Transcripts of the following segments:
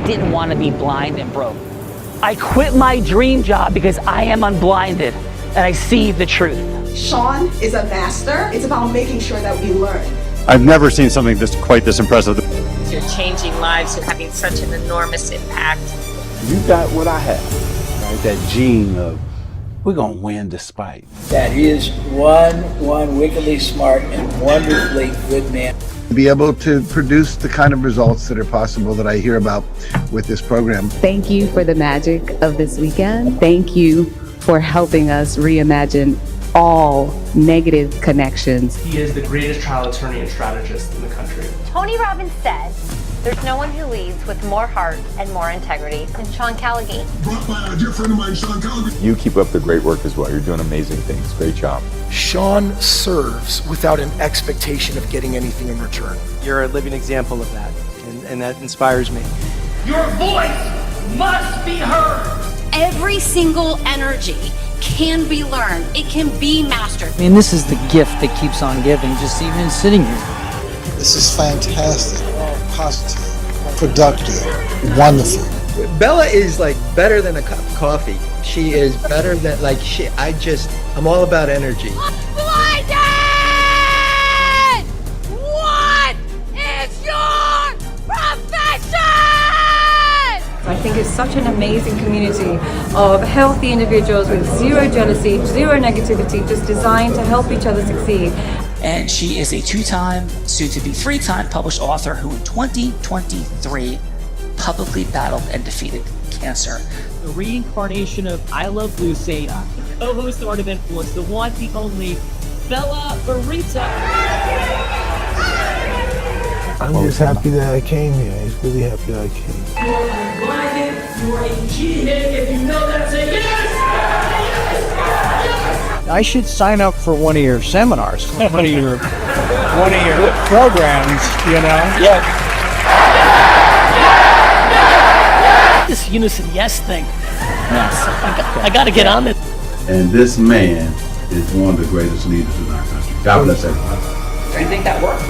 didn't want to be blind and broke. I quit my dream job because I am unblinded and I see the truth. Sean is a master. It's about making sure that we learn. I've never seen something quite this impressive. You're changing lives. You're having such an enormous impact. You got what I have, right? That gene of we're gonna win despite. That is one wickedly smart and wonderfully good man. Be able to produce the kind of results that are possible that I hear about with this program. Thank you for the magic of this weekend. Thank you for helping us reimagine all negative connections. He is the greatest trial attorney and strategist in the country. Tony Robbins said, there's no one who leads with more heart and more integrity than Sean Callaghan. Brought by our dear friend of mine, Sean Callaghan. You keep up the great work as well. You're doing amazing things. Great job. Sean serves without an expectation of getting anything in return. You're a living example of that, and that inspires me. Your voice must be heard. Every single energy can be learned. It can be mastered. I mean, this is the gift that keeps on giving, just even sitting here. This is fantastic, positive, productive, wonderful. Bella is like better than a cup of coffee. She is better than I'm all about energy. Blinded! What is your profession? I think it's such an amazing community of healthy individuals with zero jealousy, zero negativity, just designed to help each other succeed. And she is a two-time, soon-to-be three-time published author who in 2023 publicly battled and defeated cancer. The reincarnation of I Love Lucy, the co-host of Art of Influence, the one, the only, Bella Baritza. I'm just happy that I came here. He's really happy that I came. You are blinded, you are a G-hit. If you know that, say yes! I should sign up for one of your seminars, one of your programs, you know? Yeah. This Unison Yes thing. Yes. I got to get on it. And this man is one of the greatest leaders in our country. God bless everyone. Do you think that worked?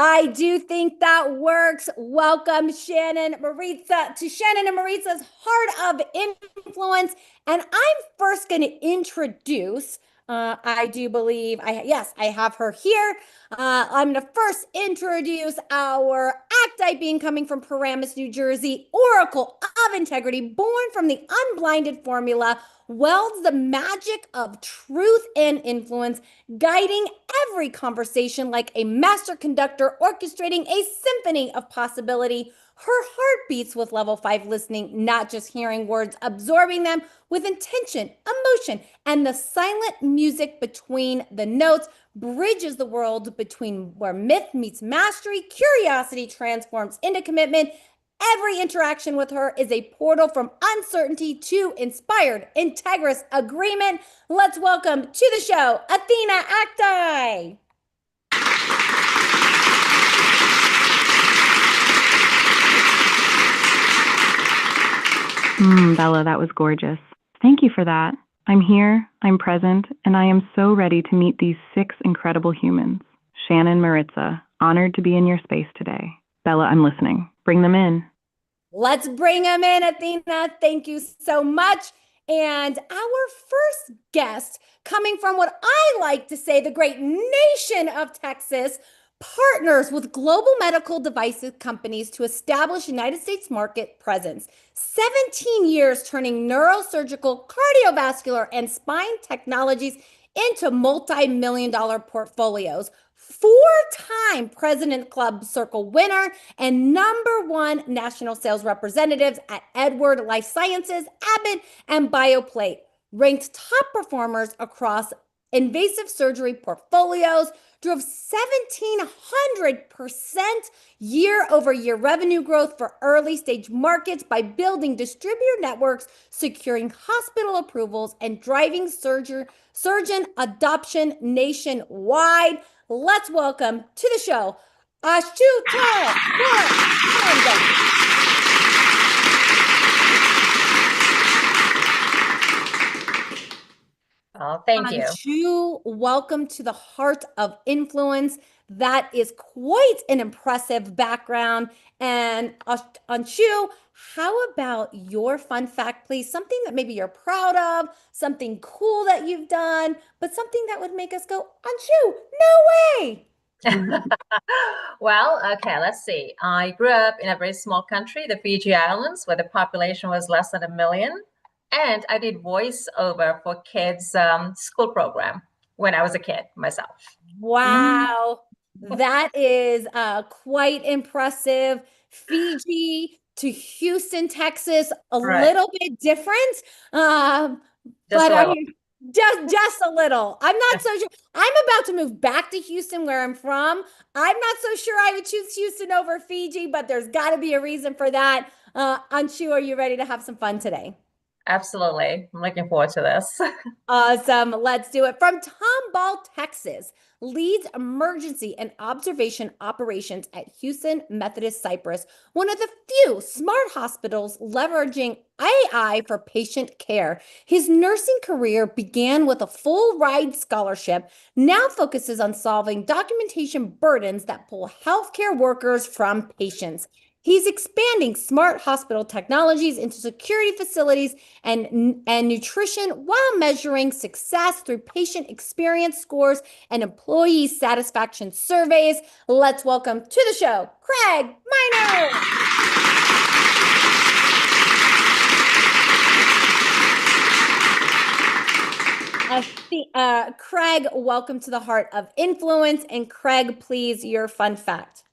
I do think that works. Welcome, Shannon Maritza, to Shannon and Maritza's Heart of Influence. And I'm first going to introduce, I do believe, I have her here. I'm going to first introduce our Acti being coming from Paramus, New Jersey, Oracle of Integrity, born from the unblinded formula, welds the magic of truth and influence, guiding every conversation like a master conductor, orchestrating a symphony of possibility. Her heart beats with level 5 listening, not just hearing words, absorbing them with intention, emotion, and the silent music between the notes bridges the world between where myth meets mastery, curiosity transforms into commitment. Every interaction with her is a portal from uncertainty to inspired, integrous agreement. Let's welcome to the show, Athena Acti. Bella, that was gorgeous. Thank you for that. I'm here, I'm present, and I am so ready to meet these 6 incredible humans. Shannon, Maritza, honored to be in your space today. Bella, I'm listening. Bring them in. Let's bring them in, Athena. Thank you so much. And our first guest, coming from what I like to say, the great nation of Texas, partners with global medical devices companies to establish United States market presence. 17 years turning neurosurgical, cardiovascular, and spine technologies into multi-million-dollar portfolios. 4-time President Club Circle winner and #1 national sales representatives at Edward Life Sciences, Abbott, and BioPlate. Ranked top performers across invasive surgery portfolios, drove 1,700% year-over-year revenue growth for early-stage markets by building distributor networks, securing hospital approvals, and driving surgeon adoption nationwide. Let's welcome to the show, Ashutosh Puransky. Oh, thank you. Anshu, welcome to the Heart of Influence. That is quite an impressive background. And Anshu, how about your fun fact, please? Something that maybe you're proud of, something cool that you've done, but something that would make us go, Anshu, no way. Well, okay, let's see. I grew up in a very small country, the Fiji Islands, where the population was less than 1 million. And I did voiceover for kids' school program when I was a kid myself. Wow, that is quite impressive. Fiji to Houston, Texas, a little bit different, but I mean, just a little. I'm not so sure. I'm about to move back to Houston, where I'm from. I'm not so sure I would choose Houston over Fiji, but there's got to be a reason for that. Anshu, are you ready to have some fun today? Absolutely. I'm looking forward to this. Awesome. Let's do it. From Tomball, Texas, leads emergency and observation operations at Houston Methodist Cypress, one of the few smart hospitals leveraging AI for patient care. His nursing career began with a full ride scholarship, now focuses on solving documentation burdens that pull healthcare workers from patients. He's expanding smart hospital technologies into security facilities and nutrition while measuring success through patient experience scores and employee satisfaction surveys. Let's welcome to the show, Craig Minor. Craig, welcome to the Heart of Influence. And Craig, please, your fun fact.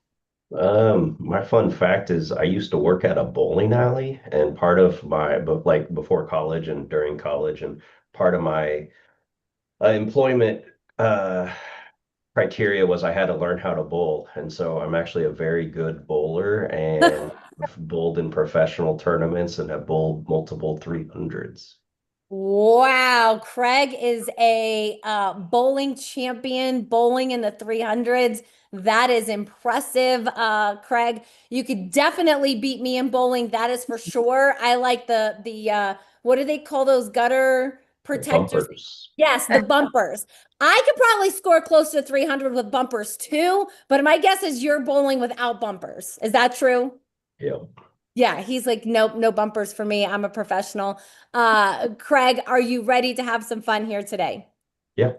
My fun fact is I used to work at a bowling alley, and part of my, like before college and during college, and part of my employment criteria was I had to learn how to bowl. And so I'm actually a very good bowler and I've bowled in professional tournaments and have bowled multiple 300s. Wow, Craig is a bowling champion, bowling in the 300s. That is impressive, Craig. You could definitely beat me in bowling. That is for sure. I like the what do they call those gutter protectors? Bumpers. Yes, the bumpers. I could probably score close to 300 with bumpers too, but my guess is you're bowling without bumpers. Is that true? Yeah. Yeah, he's like, nope, no bumpers for me. I'm a professional. Craig, are you ready to have some fun here today? Yeah.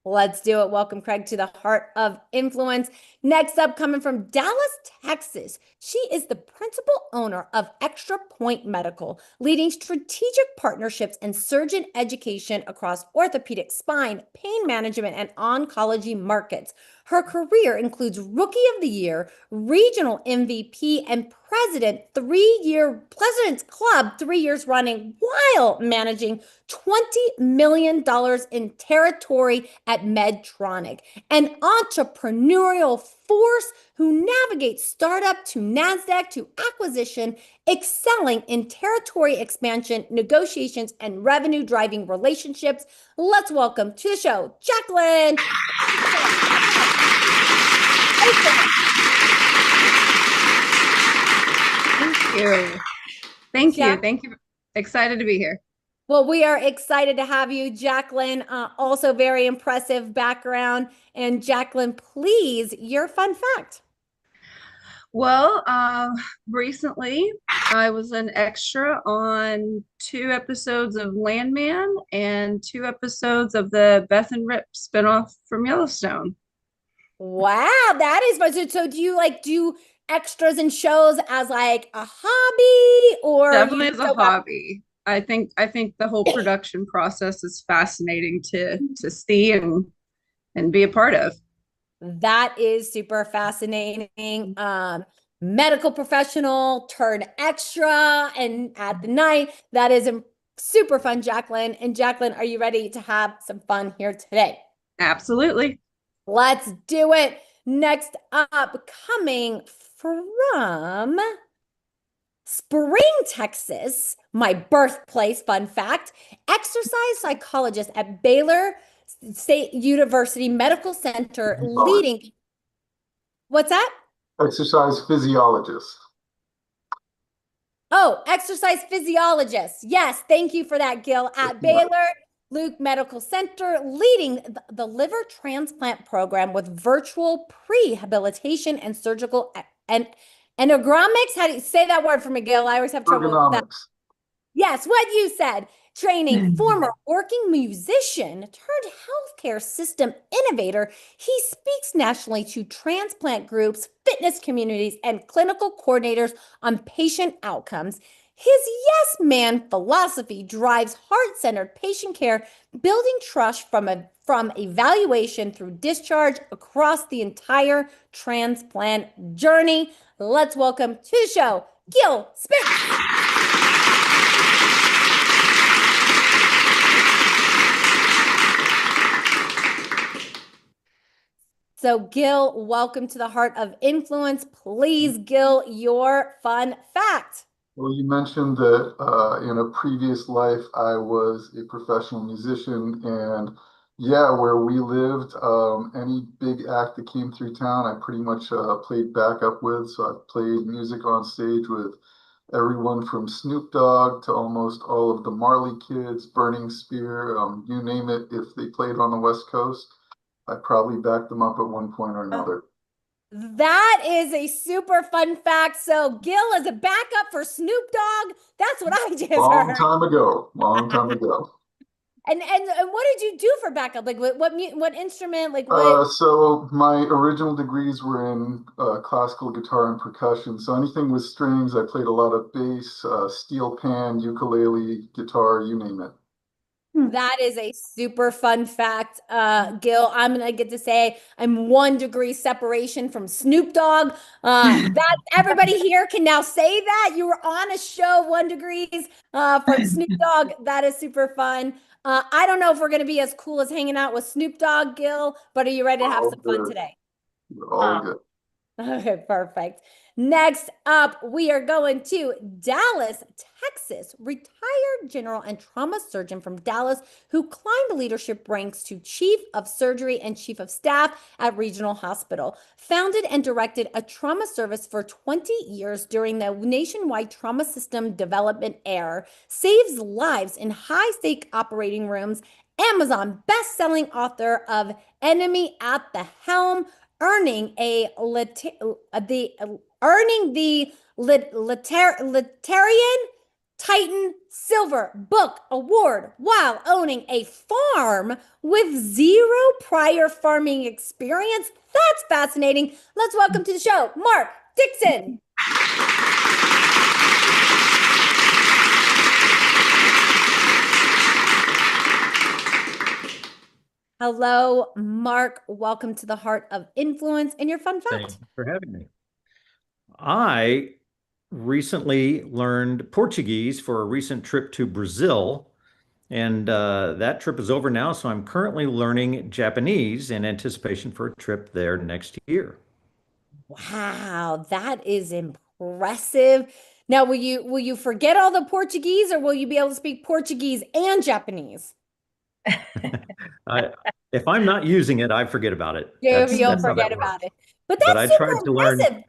Let's do it. Welcome, Craig, to the Heart of Influence. Next up, coming from Dallas, Texas, she is the principal owner of Extra Point Medical, leading strategic partnerships and surgeon education across orthopedic, spine, pain management, and oncology markets. Her career includes Rookie of the Year, Regional MVP, and President's Club 3 years running, while managing $20 million in territory at Medtronic. An entrepreneurial force who navigates startup to NASDAQ to acquisition, excelling in territory expansion, negotiations, and revenue driving relationships. Let's welcome to the show, Jacqueline. Thank you. Excited to be here. Well, we are excited to have you, Jacqueline. Also very impressive background. And Jacqueline, please, your fun fact. Well, recently I was an extra on 2 episodes of Landman and 2 episodes of the Beth and Rip spinoff from Yellowstone. Wow, that is fun. So do you do extras and shows as like a hobby, or definitely as a hobby? I think the whole production process is fascinating to see and be a part of. That is super fascinating. Medical professional turned extra and at the night. That is super fun, Jacqueline. And Jacqueline, are you ready to have some fun here today? Absolutely. Let's do it. Next up, coming from Spring, Texas, my birthplace, fun fact, exercise psychologist at Baylor State University Medical Center, leading. What's that? Exercise physiologist. Oh, exercise physiologist. Yes, thank you for that, Gil. At Baylor, Luke Medical Center, leading the liver transplant program with virtual prehabilitation and surgical and ergonomics. How do you say that word for me, Gil? I always have trouble with that. Yes, what you said. Training former working musician turned healthcare system innovator. He speaks nationally to transplant groups, fitness communities, and clinical coordinators on patient outcomes. His yes man philosophy drives heart-centered patient care, building trust from evaluation through discharge across the entire transplant journey. Let's welcome to the show, Gil Spitz. So, Gil, welcome to the Heart of Influence. Please, Gil, your fun fact. Well, you mentioned that in a previous life, I was a professional musician. And yeah, where we lived, any big act that came through town, I pretty much played backup with. So I've played music on stage with everyone from Snoop Dogg to almost all of the Marley Kids, Burning Spear, you name it. If they played on the West Coast, I probably backed them up at one point or another. That is a super fun fact. So Gil is a backup for Snoop Dogg. That's what I just heard. Long time ago. And what did you do for backup? Like what instrument? Like what? So my original degrees were in classical guitar and percussion. So anything with strings, I played a lot of bass, steel pan, ukulele, guitar, you name it. That is a super fun fact, Gil. I'm gonna get to say I'm 1 degree separation from Snoop Dogg. That everybody here can now say that you were on a show 1 degrees from Snoop Dogg. That is super fun. I don't know if we're gonna be as cool as hanging out with Snoop Dogg, Gil, but are you ready to have some fun today? All good. Okay, perfect. Next up, we are going to Dallas, Texas. Retired general and trauma surgeon from Dallas who climbed leadership ranks to chief of surgery and chief of staff at Regional Hospital. Founded and directed a trauma service for 20 years during the nationwide trauma system development era. Saves lives in high-stake operating rooms. Amazon best-selling author of Enemy at the Helm. Earning the Litarian Titan Silver Book Award while owning a farm with 0 prior farming experience. That's fascinating. Let's welcome to the show, Mark Dixon. Hello, Mark. Welcome to the Heart of Influence and your fun fact. Thanks for having me. I recently learned Portuguese for a recent trip to Brazil, and that trip is over now. So I'm currently learning Japanese in anticipation for a trip there next year. Wow, that is impressive. Now, will you forget all the Portuguese, or will you be able to speak Portuguese and Japanese? If I'm not using it, I forget about it. You'll forget about it. But that's super impressive.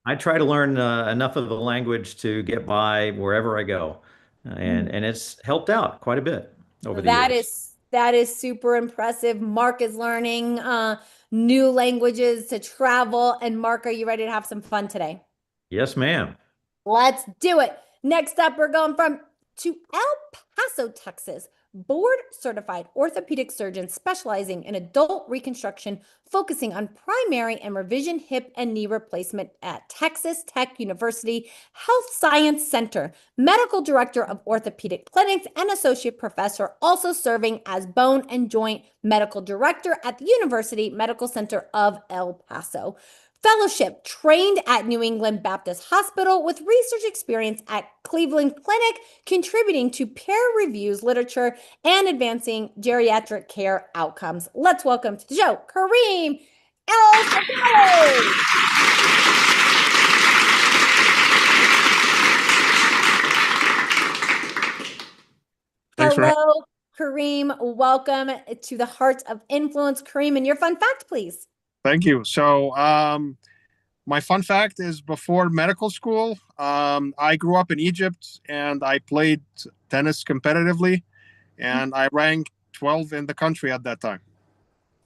I try to learn enough of the language to get by wherever I go, and it's helped out quite a bit over the years. That is super impressive. Mark is learning new languages to travel. And Mark, are you ready to have some fun today? Yes, ma'am. Let's do it. Next up, we're going to El Paso, Texas. Board certified orthopedic surgeon specializing in adult reconstruction, focusing on primary and revision hip and knee replacement at Texas Tech University Health Science Center, medical director of orthopedic clinics and associate professor, also serving as bone and joint medical director at the University Medical Center of El Paso. Fellowship, trained at New England Baptist Hospital with research experience at Cleveland Clinic, contributing to peer reviews, literature, and advancing geriatric care outcomes. Let's welcome to the show, Kareem El-Shakari. Hello, Kareem. Welcome to the Heart of Influence. Kareem, and your fun fact, please. Thank you. So my fun fact is before medical school, I grew up in Egypt and I played tennis competitively, and I ranked 12 in the country at that time.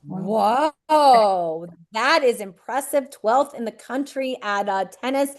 Whoa, that is impressive. 12th in the country at tennis.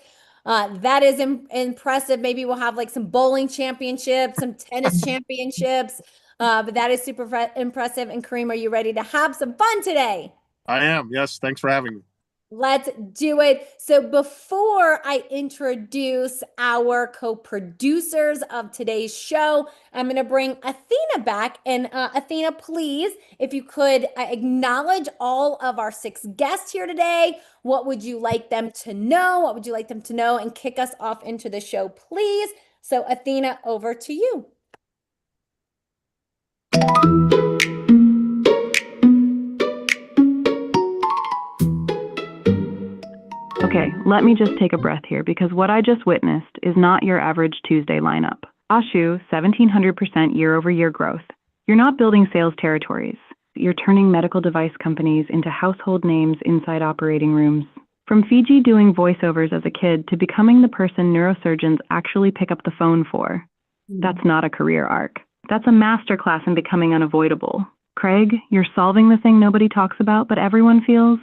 That is impressive. Maybe we'll have like some bowling championships, some tennis championships. But that is super impressive. And Kareem, are you ready to have some fun today? I am. Yes. Thanks for having me. Let's do it. So before I introduce our co-producers of today's show, I'm going to bring Athena back. And Athena, please, if you could acknowledge all of our 6 guests here today. What would you like them to know? What would you like them to know? And kick us off into the show, please. So Athena, over to you. Okay, let me just take a breath here because what I just witnessed is not your average Tuesday lineup. Ashu, 1,700% year-over-year growth. You're not building sales territories. You're turning medical device companies into household names inside operating rooms. From Fiji doing voiceovers as a kid to becoming the person neurosurgeons actually pick up the phone for. That's not a career arc. That's a masterclass in becoming unavoidable. Craig, you're solving the thing nobody talks about but everyone feels.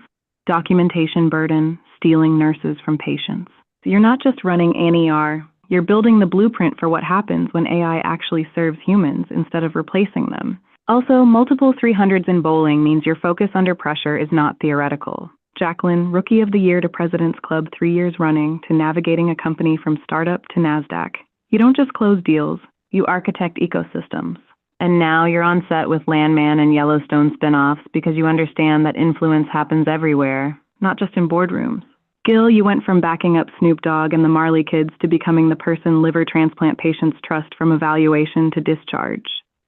Documentation burden, stealing nurses from patients. So you're not just running ANER, you're building the blueprint for what happens when AI actually serves humans instead of replacing them. Also, multiple 300s in bowling means your focus under pressure is not theoretical. Jacqueline, Rookie of the Year to President's Club 3 years running to navigating a company from startup to NASDAQ. You don't just close deals, you architect ecosystems. And now you're on set with Landman and Yellowstone spinoffs because you understand that influence happens everywhere, not just in boardrooms. Gil, you went from backing up Snoop Dogg and the Marley Kids to becoming the person liver transplant patients trust from evaluation to discharge.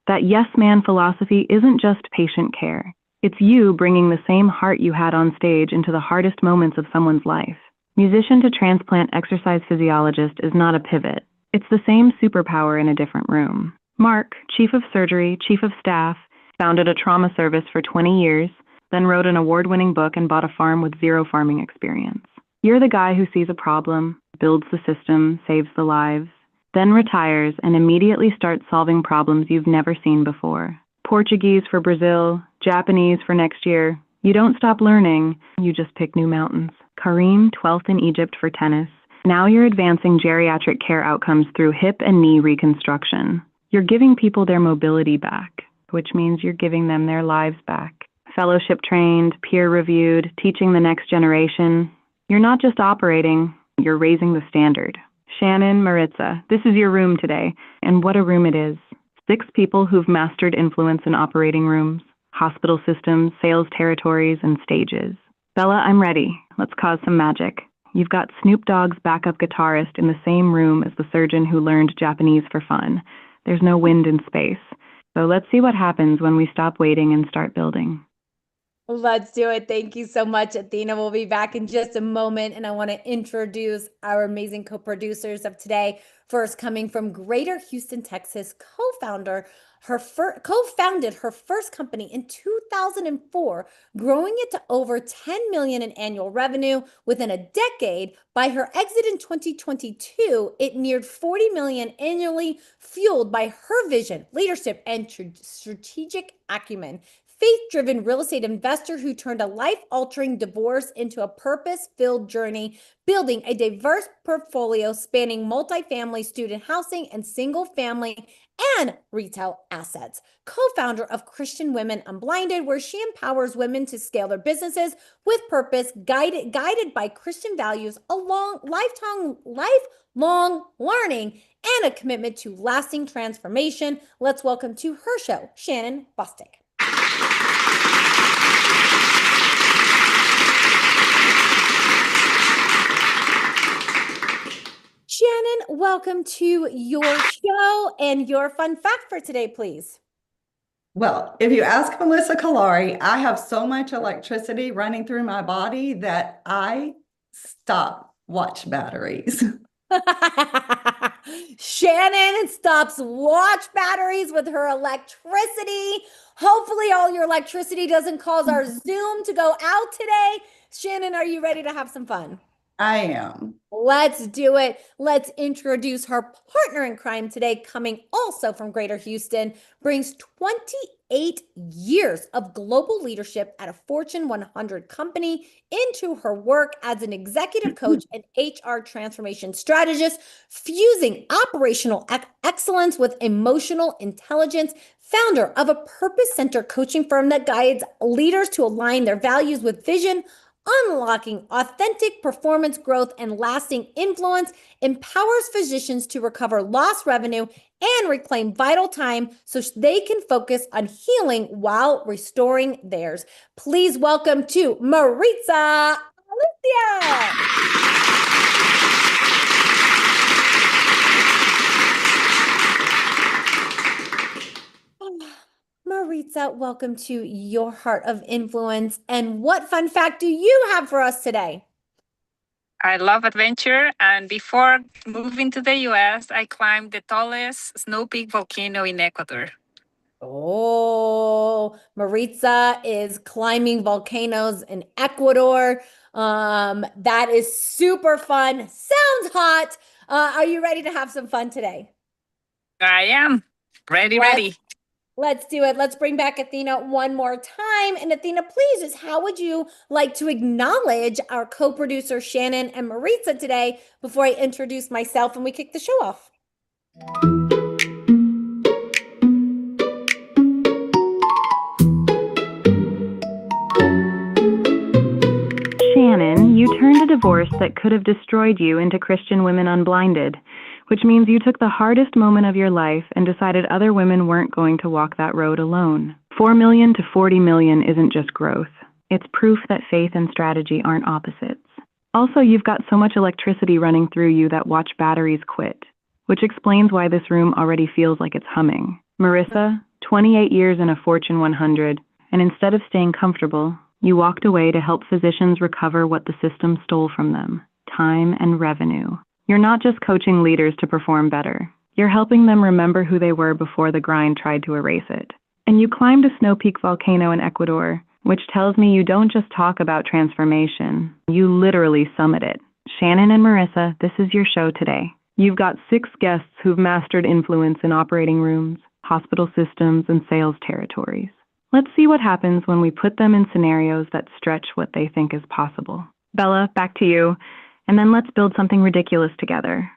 That yes man philosophy isn't just patient care. It's you bringing the same heart you had on stage into the hardest moments of someone's life. Musician to transplant exercise physiologist is not a pivot. It's the same superpower in a different room. Mark, chief of surgery, chief of staff, founded a trauma service for 20 years, then wrote an award-winning book and bought a farm with 0 farming experience. You're the guy who sees a problem, builds the system, saves the lives, then retires and immediately starts solving problems you've never seen before. Portuguese for Brazil, Japanese for next year. You don't stop learning, you just pick new mountains. Kareem, 12th in Egypt for tennis. Now you're advancing geriatric care outcomes through hip and knee reconstruction. You're giving people their mobility back, which means you're giving them their lives back. Fellowship trained, peer reviewed, teaching the next generation. You're not just operating, you're raising the standard. Shannon, Maritza, this is your room today, and what a room it is. 6 people who've mastered influence in operating rooms, hospital systems, sales territories, and stages. Bella, I'm ready. Let's cause some magic. You've got Snoop Dogg's backup guitarist in the same room as the surgeon who learned Japanese for fun. There's no wind in space. So let's see what happens when we stop waiting and start building. Let's do it. Thank you so much, Athena. We'll be back in just a moment. And I want to introduce our amazing co-producers of today. First, coming from Greater Houston, Texas, co-founded her first company in 2004, growing it to over 10 million in annual revenue within a decade. By her exit in 2022, it neared 40 million annually, fueled by her vision, leadership, and strategic acumen. Faith-driven real estate investor who turned a life-altering divorce into a purpose-filled journey, building a diverse portfolio spanning multifamily student housing and single-family and retail assets. Co-founder of Christian Women Unblinded, where she empowers women to scale their businesses with purpose, guided by Christian values, along lifelong learning, and a commitment to lasting transformation. Let's welcome to her show, Shannon Bostic. Shannon, welcome to your show and your fun fact for today, please. Well, if you ask Melissa Kalari, I have so much electricity running through my body that I stop watch batteries. Shannon stops watch batteries with her electricity. Hopefully all your electricity doesn't cause our Zoom to go out today. Shannon, are you ready to have some fun? I am. Let's do it. Let's introduce her partner in crime today, coming also from Greater Houston, brings 28 years of global leadership at a Fortune 100 company into her work as an executive coach and HR transformation strategist, fusing operational excellence with emotional intelligence, founder of a purpose-centered coaching firm that guides leaders to align their values with vision, unlocking authentic performance growth and lasting influence, empowers physicians to recover lost revenue and reclaim vital time so they can focus on healing while restoring theirs. Please welcome to Maritza Alicia. Maritza, welcome to Your Heart of Influence. And what fun fact do you have for us today? I love adventure, and before moving to the US, I climbed the tallest snow peak volcano in Ecuador. Oh, Maritza is climbing volcanoes in Ecuador. That is super fun. Sounds hot. Are you ready to have some fun today? I am ready. Let's do it. Let's bring back Athena one more time. And Athena, please, just how would you like to acknowledge our co-producer Shannon and Maritza today before I introduce myself and we kick the show off? Shannon, you turned a divorce that could have destroyed you into Christian Women Unblinded, which means you took the hardest moment of your life and decided other women weren't going to walk that road alone. 4 million to 40 million isn't just growth. It's proof that faith and strategy aren't opposites. Also, you've got so much electricity running through you that watch batteries quit, which explains why this room already feels like it's humming. Marissa, 28 years in a Fortune 100, and instead of staying comfortable, you walked away to help physicians recover what the system stole from them, time and revenue. You're not just coaching leaders to perform better. You're helping them remember who they were before the grind tried to erase it. And you climbed a snow peak volcano in Ecuador, which tells me you don't just talk about transformation, you literally summit it. Shannon and Marissa, this is your show today. You've got 6 guests who've mastered influence in operating rooms, hospital systems, and sales territories. Let's see what happens when we put them in scenarios that stretch what they think is possible. Bella, back to you. And then let's build something ridiculous together.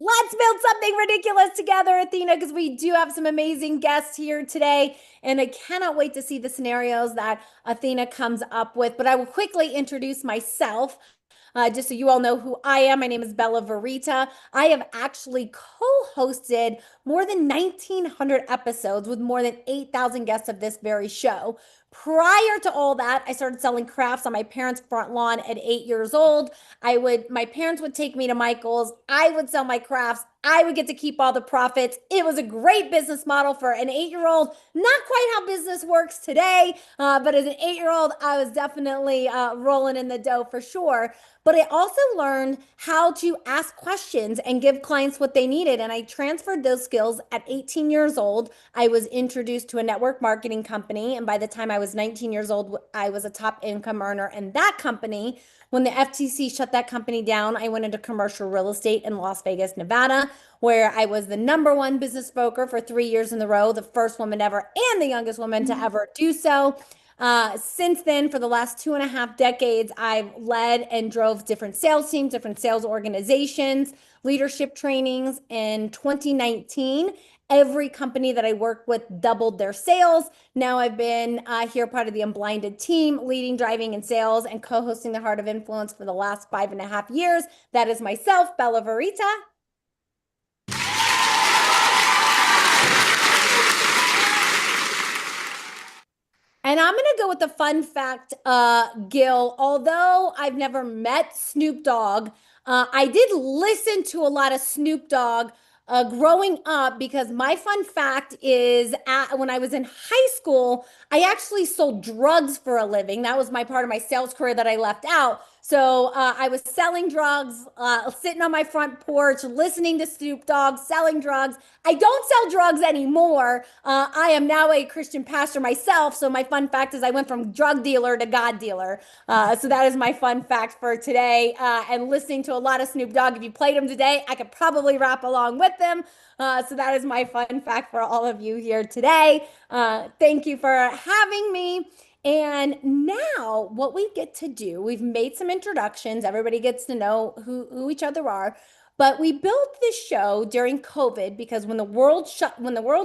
Let's build something ridiculous together, Athena, because we do have some amazing guests here today. And I cannot wait to see the scenarios that Athena comes up with. But I will quickly introduce myself. Just so you all know who I am, my name is Bella Verita. I have actually co-hosted more than 1,900 episodes with more than 8,000 guests of this very show. Prior to all that, I started selling crafts on my parents' front lawn at 8 years old. My parents would take me to Michael's. I would sell my crafts. I would get to keep all the profits. It was a great business model for an 8-year-old. Not quite how business works today, but as an 8-year-old, I was definitely rolling in the dough for sure. But I also learned how to ask questions and give clients what they needed. And I transferred those skills at 18 years old. I was introduced to a network marketing company. And by the time I was 19 years old, I was a top income earner in that company. When the FTC shut that company down, I went into commercial real estate in Las Vegas, Nevada, where I was the #1 business broker for 3 years in a row, the first woman ever and the youngest woman to ever do so. Since then, for the last 2.5 decades, I've led and drove different sales teams, different sales organizations, leadership trainings. In 2019, every company that I worked with doubled their sales. Now I've been here part of the Unblinded team, leading, driving, and sales, and co-hosting the Heart of Influence for the last 5.5 years. That is myself, Bella Verita. And I'm going to go with the fun fact, Gil. Although I've never met Snoop Dogg, I did listen to a lot of Snoop Dogg growing up, because my fun fact is when I was in high school, I actually sold drugs for a living. That was my part of my sales career that I left out. So I was selling drugs, sitting on my front porch, listening to Snoop Dogg, selling drugs. I don't sell drugs anymore. I am now a Christian pastor myself. So my fun fact is I went from drug dealer to God dealer. So that is my fun fact for today. And listening to a lot of Snoop Dogg. If you played him today, I could probably rap along with them. So that is my fun fact for all of you here today. Thank you for having me. And now what we get to do, we've made some introductions. Everybody gets to know who each other are. But we built this show during COVID because when the world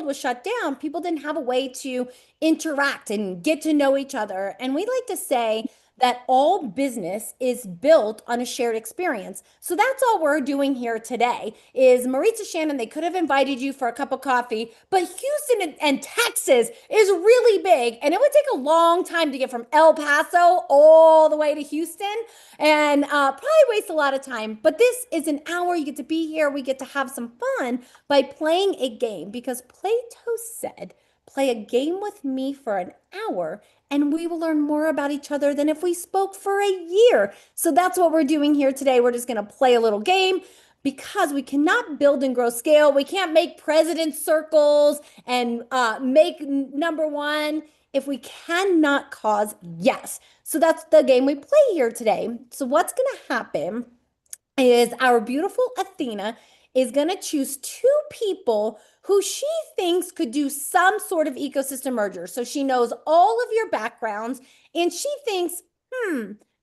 was shut down, people didn't have a way to interact and get to know each other. And we like to say that all business is built on a shared experience. So that's all we're doing here today is Maritza, Shannon, they could have invited you for a cup of coffee, but Houston and Texas is really big and it would take a long time to get from El Paso all the way to Houston and probably waste a lot of time. But this is an hour, you get to be here, we get to have some fun by playing a game because Plato said, play a game with me for an hour and we will learn more about each other than if we spoke for a year. So that's what we're doing here today. We're just going to play a little game because we cannot build and grow scale. We can't make president circles and make number one if we cannot cause yes. So that's the game we play here today. So what's going to happen is our beautiful Athena is going to choose two people who she thinks could do some sort of ecosystem merger. So she knows all of your backgrounds and she thinks,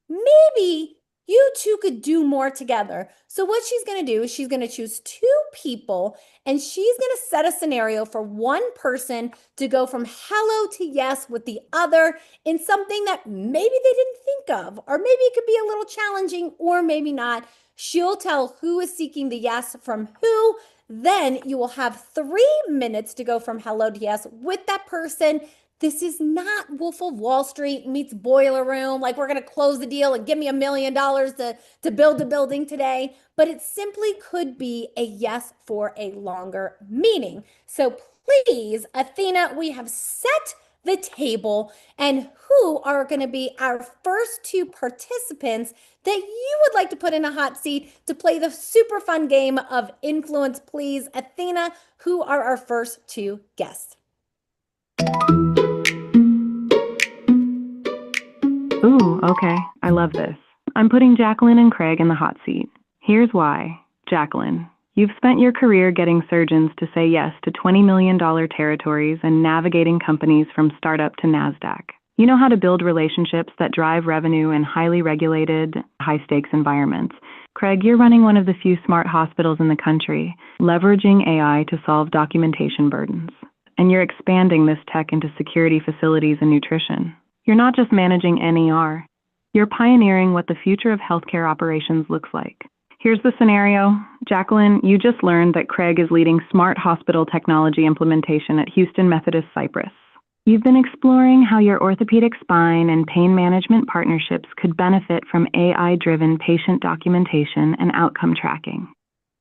maybe you two could do more together. So what she's going to do is she's going to choose two people and she's going to set a scenario for one person to go from hello to yes with the other in something that maybe they didn't think of, or maybe it could be a little challenging or maybe not. She'll tell who is seeking the yes from who. Then you will have 3 minutes to go from hello to yes with that person. This is not Wolf of Wall Street meets Boiler Room. Like we're going to close the deal and give me $1 million to build a building today. But it simply could be a yes for a longer meeting. So please, Athena, we have set the table and who are going to be our first two participants that you would like to put in a hot seat to play the super fun game of influence, please. Athena, who are our first two guests? Ooh, okay. I love this. I'm putting Jacqueline and Craig in the hot seat. Here's why. Jacqueline, you've spent your career getting surgeons to say yes to $20 million territories and navigating companies from startup to NASDAQ. You know how to build relationships that drive revenue in highly regulated, high-stakes environments. Craig, you're running one of the few smart hospitals in the country, leveraging AI to solve documentation burdens. And you're expanding this tech into security facilities and nutrition. You're not just managing NER. You're pioneering what the future of healthcare operations looks like. Here's the scenario. Jacqueline, you just learned that Craig is leading smart hospital technology implementation at Houston Methodist Cypress. You've been exploring how your orthopedic spine and pain management partnerships could benefit from AI-driven patient documentation and outcome tracking,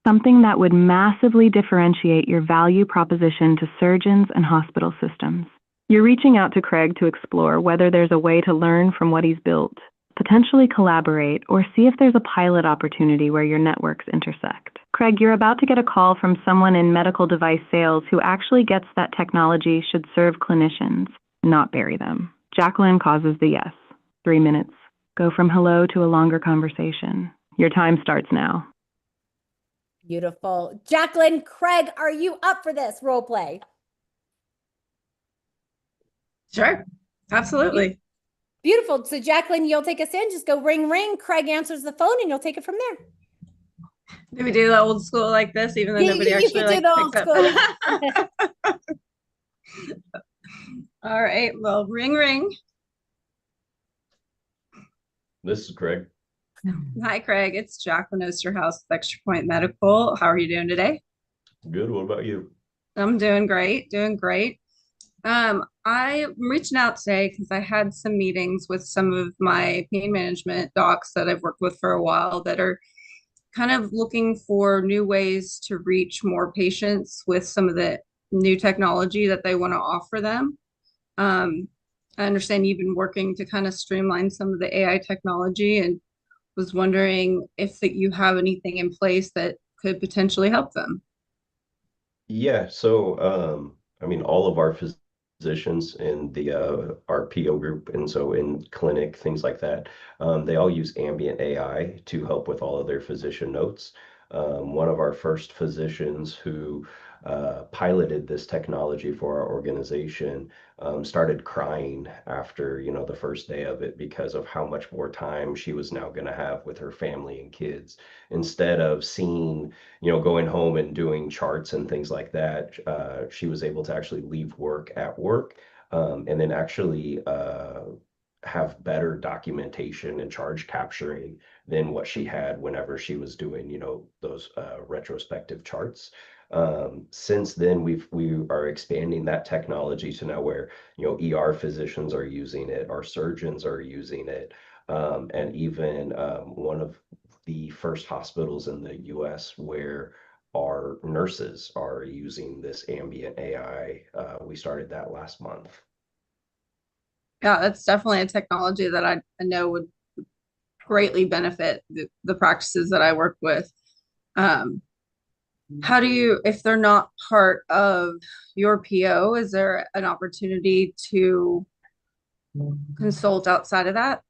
something that would massively differentiate your value proposition to surgeons and hospital systems. You're reaching out to Craig to explore whether there's a way to learn from what he's built, potentially collaborate, or see if there's a pilot opportunity where your networks intersect. Craig, you're about to get a call from someone in medical device sales who actually gets that technology should serve clinicians, not bury them. Jacqueline causes the yes. 3 minutes. Go from hello to a longer conversation. Your time starts now. Beautiful. Jacqueline, Craig, are you up for this role play? Sure. Absolutely. Beautiful. So Jacqueline, you'll take us in. Just go ring, ring. Craig answers the phone and you'll take it from there. Do we do the old school like this, even though nobody actually can do the old school? All right. Well, ring, ring. This is Craig. Hi, Craig. It's Jacqueline Osterhaus with Extra Point Medical. How are you doing today? Good. What about you? I'm doing great. Doing great. I'm reaching out today because I had some meetings with some of my pain management docs that I've worked with for a while that are kind of looking for new ways to reach more patients with some of the new technology that they want to offer them. I understand you've been working to kind of streamline some of the AI technology and was wondering if that you have anything in place that could potentially help them. Yeah, so I mean, all of our physicians in the our PO group, and so in clinic, things like that, they all use ambient AI to help with all of their physician notes. One of our first physicians who piloted this technology for our organization started crying after, you know, the first day of it because of how much more time she was now going to have with her family and kids. Instead of seeing, you know, going home and doing charts and things like that, she was able to actually leave work at work, and then actually have better documentation and charge capturing than what she had whenever she was doing, you know, those retrospective charts. Since then, we are expanding that technology to now where, you know, ER physicians are using it, our surgeons are using it, and even one of the first hospitals in the US where our nurses are using this ambient AI. We started that last month. Yeah, that's definitely a technology that I know would greatly benefit the practices that I work with. How do you, if they're not part of your PO, is there an opportunity to consult outside of that?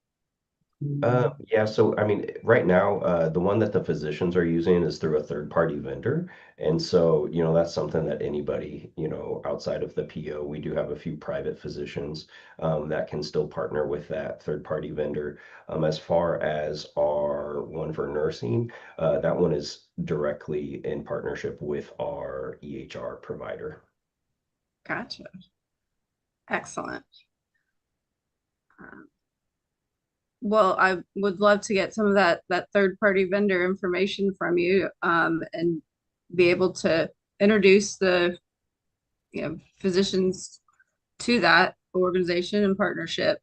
Yeah, so I mean, right now, the one that the physicians are using is through a third-party vendor. And so, you know, that's something that anybody, you know, outside of the PO, we do have a few private physicians that can still partner with that third-party vendor. As far as our one for nursing, that one is directly in partnership with our EHR provider. Gotcha. Excellent. Well, I would love to get some of that third-party vendor information from you, and be able to introduce the, you know, physicians to that organization and partnership.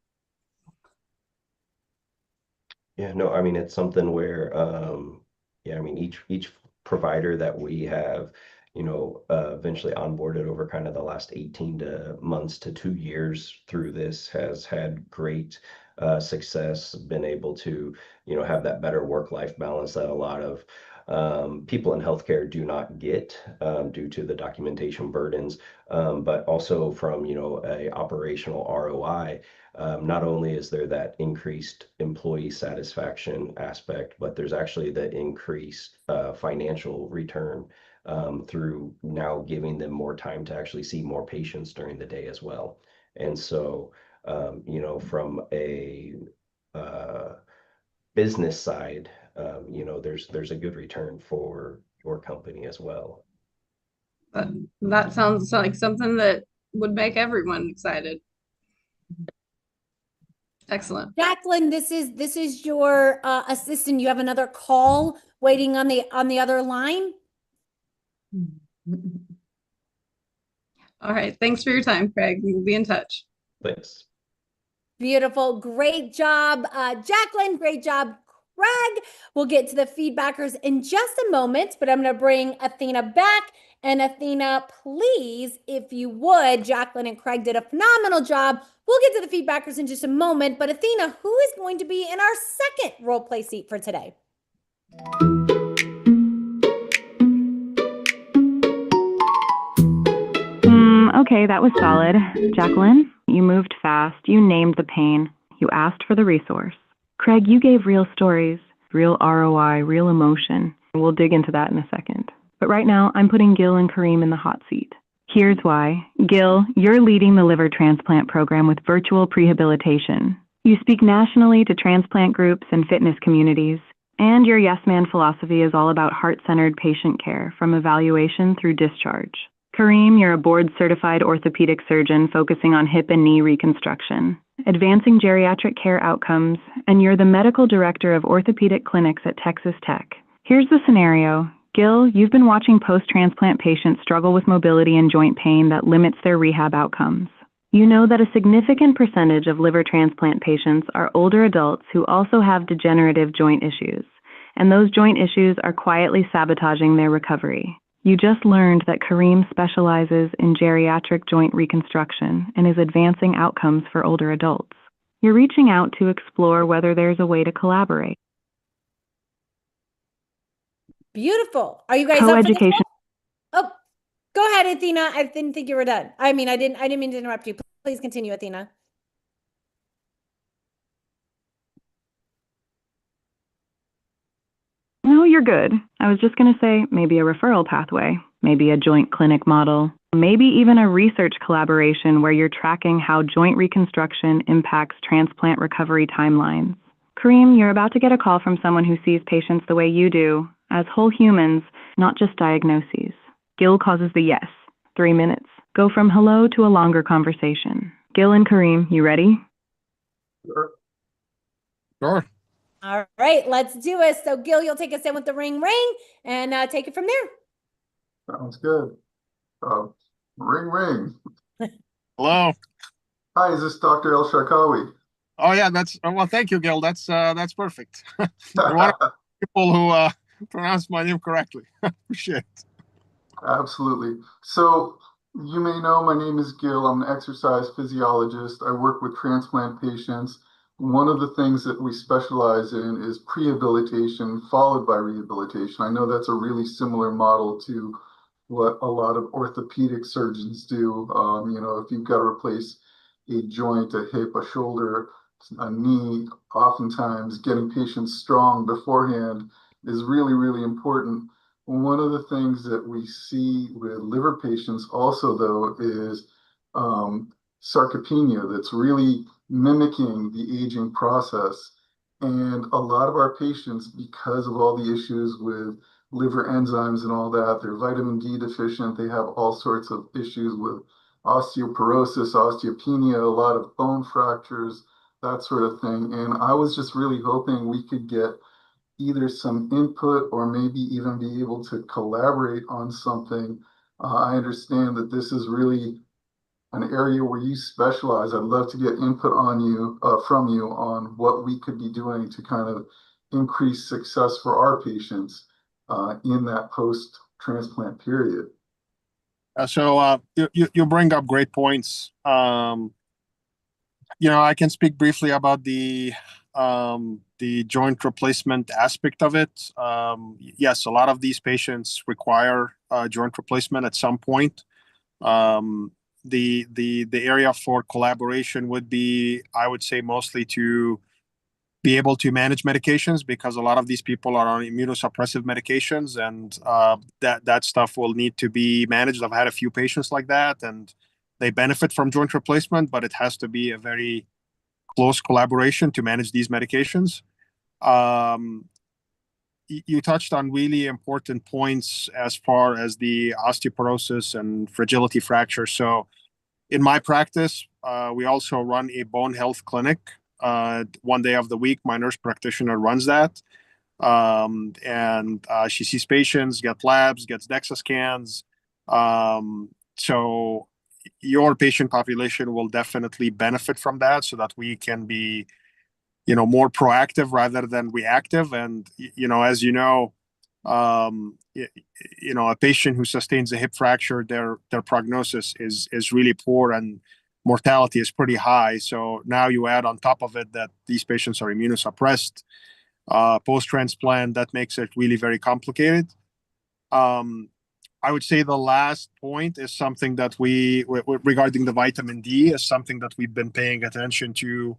Yeah, no, I mean, it's something where, yeah, I mean, each provider that we have, you know, eventually onboarded over kind of the last 18 months to 2 years through this has had great success, been able to, you know, have that better work-life balance that a lot of people in healthcare do not get due to the documentation burdens, but also from, you know, a operational ROI. Not only is there that increased employee satisfaction aspect, but there's actually the increased financial return through now giving them more time to actually see more patients during the day as well. And so, you know, from a business side, you know, there's a good return for your company as well. That sounds like something that would make everyone excited. Excellent. Jacqueline, this is your assistant. You have another call waiting on the other line. All right. Thanks for your time, Craig. We'll be in touch. Thanks. Beautiful. Great job, Jacqueline. Great job, Craig. We'll get to the feedbackers in just a moment, but I'm going to bring Athena back. And Athena, please, if you would, Jacqueline and Craig did a phenomenal job. We'll get to the feedbackers in just a moment. But Athena, who is going to be in our second role play seat for today? Okay, that was solid. Jacqueline, you moved fast. You named the pain. You asked for the resource. Craig, you gave real stories, real ROI, real emotion. We'll dig into that in a second. But right now, I'm putting Gil and Kareem in the hot seat. Here's why. Gil, you're leading the liver transplant program with virtual prehabilitation. You speak nationally to transplant groups and fitness communities, and your Yes Man philosophy is all about heart-centered patient care from evaluation through discharge. Kareem, you're a board-certified orthopedic surgeon focusing on hip and knee reconstruction, advancing geriatric care outcomes, and you're the medical director of orthopedic clinics at Texas Tech. Here's the scenario. Gil, you've been watching post-transplant patients struggle with mobility and joint pain that limits their rehab outcomes. You know that a significant percentage of liver transplant patients are older adults who also have degenerative joint issues, and those joint issues are quietly sabotaging their recovery. You just learned that Kareem specializes in geriatric joint reconstruction and is advancing outcomes for older adults. You're reaching out to explore whether there's a way to collaborate. Beautiful. Are you guys up for this Co-education. one? Oh, go ahead, Athena. I didn't think you were done. I didn't mean to interrupt you. Please continue, Athena. No, you're good. I was just going to say maybe a referral pathway, maybe a joint clinic model, maybe even a research collaboration where you're tracking how joint reconstruction impacts transplant recovery timelines. Kareem, you're about to get a call from someone who sees patients the way you do, as whole humans, not just diagnoses. Gil causes the yes. 3 minutes. Go from hello to a longer conversation. Gil and Kareem, you ready? Sure. All right, let's do it. So Gil, you'll take us in with the ring and take it from there. Sounds good. Ring. Hello. Hi, is this Dr. El Sharkawi? Oh yeah, well. Thank you, Gil. That's perfect. You're one of the people who pronounce my name correctly. Appreciate it. Absolutely. So you may know my name is Gil. I'm an exercise physiologist. I work with transplant patients. One of the things that we specialize in is prehabilitation followed by rehabilitation. I know that's a really similar model to what a lot of orthopedic surgeons do. If you've got to replace a joint, a hip, a shoulder, a knee, oftentimes getting patients strong beforehand is really, really important. One of the things that we see with liver patients also, though, is sarcopenia that's really mimicking the aging process. And a lot of our patients, because of all the issues with liver enzymes and all that, they're vitamin D deficient, they have all sorts of issues with osteoporosis, osteopenia, a lot of bone fractures, that sort of thing. And I was just really hoping we could get either some input or maybe even be able to collaborate on something. I understand that this is really an area where you specialize. I'd love to get input from you on what we could be doing to kind of increase success for our patients in that post-transplant period. So you bring up great points. I can speak briefly about the joint replacement aspect of it. Yes, a lot of these patients require joint replacement at some point. The area for collaboration would be, I would say, mostly to be able to manage medications, because a lot of these people are on immunosuppressive medications, and that stuff will need to be managed. I've had a few patients like that, and they benefit from joint replacement, but it has to be a very close collaboration to manage these medications. You touched on really important points as far as the osteoporosis and fragility fracture. So in my practice, we also run a bone health clinic. 1 day of the week, my nurse practitioner runs that. And she sees patients, gets labs, gets DEXA scans. So your patient population will definitely benefit from that, so that we can be, more proactive rather than reactive. And, as a patient who sustains a hip fracture, their prognosis is really poor and mortality is pretty high. So now you add on top of it that these patients are immunosuppressed post-transplant, that makes it really very complicated. I would say the last point is something that regarding the vitamin D, is something that we've been paying attention to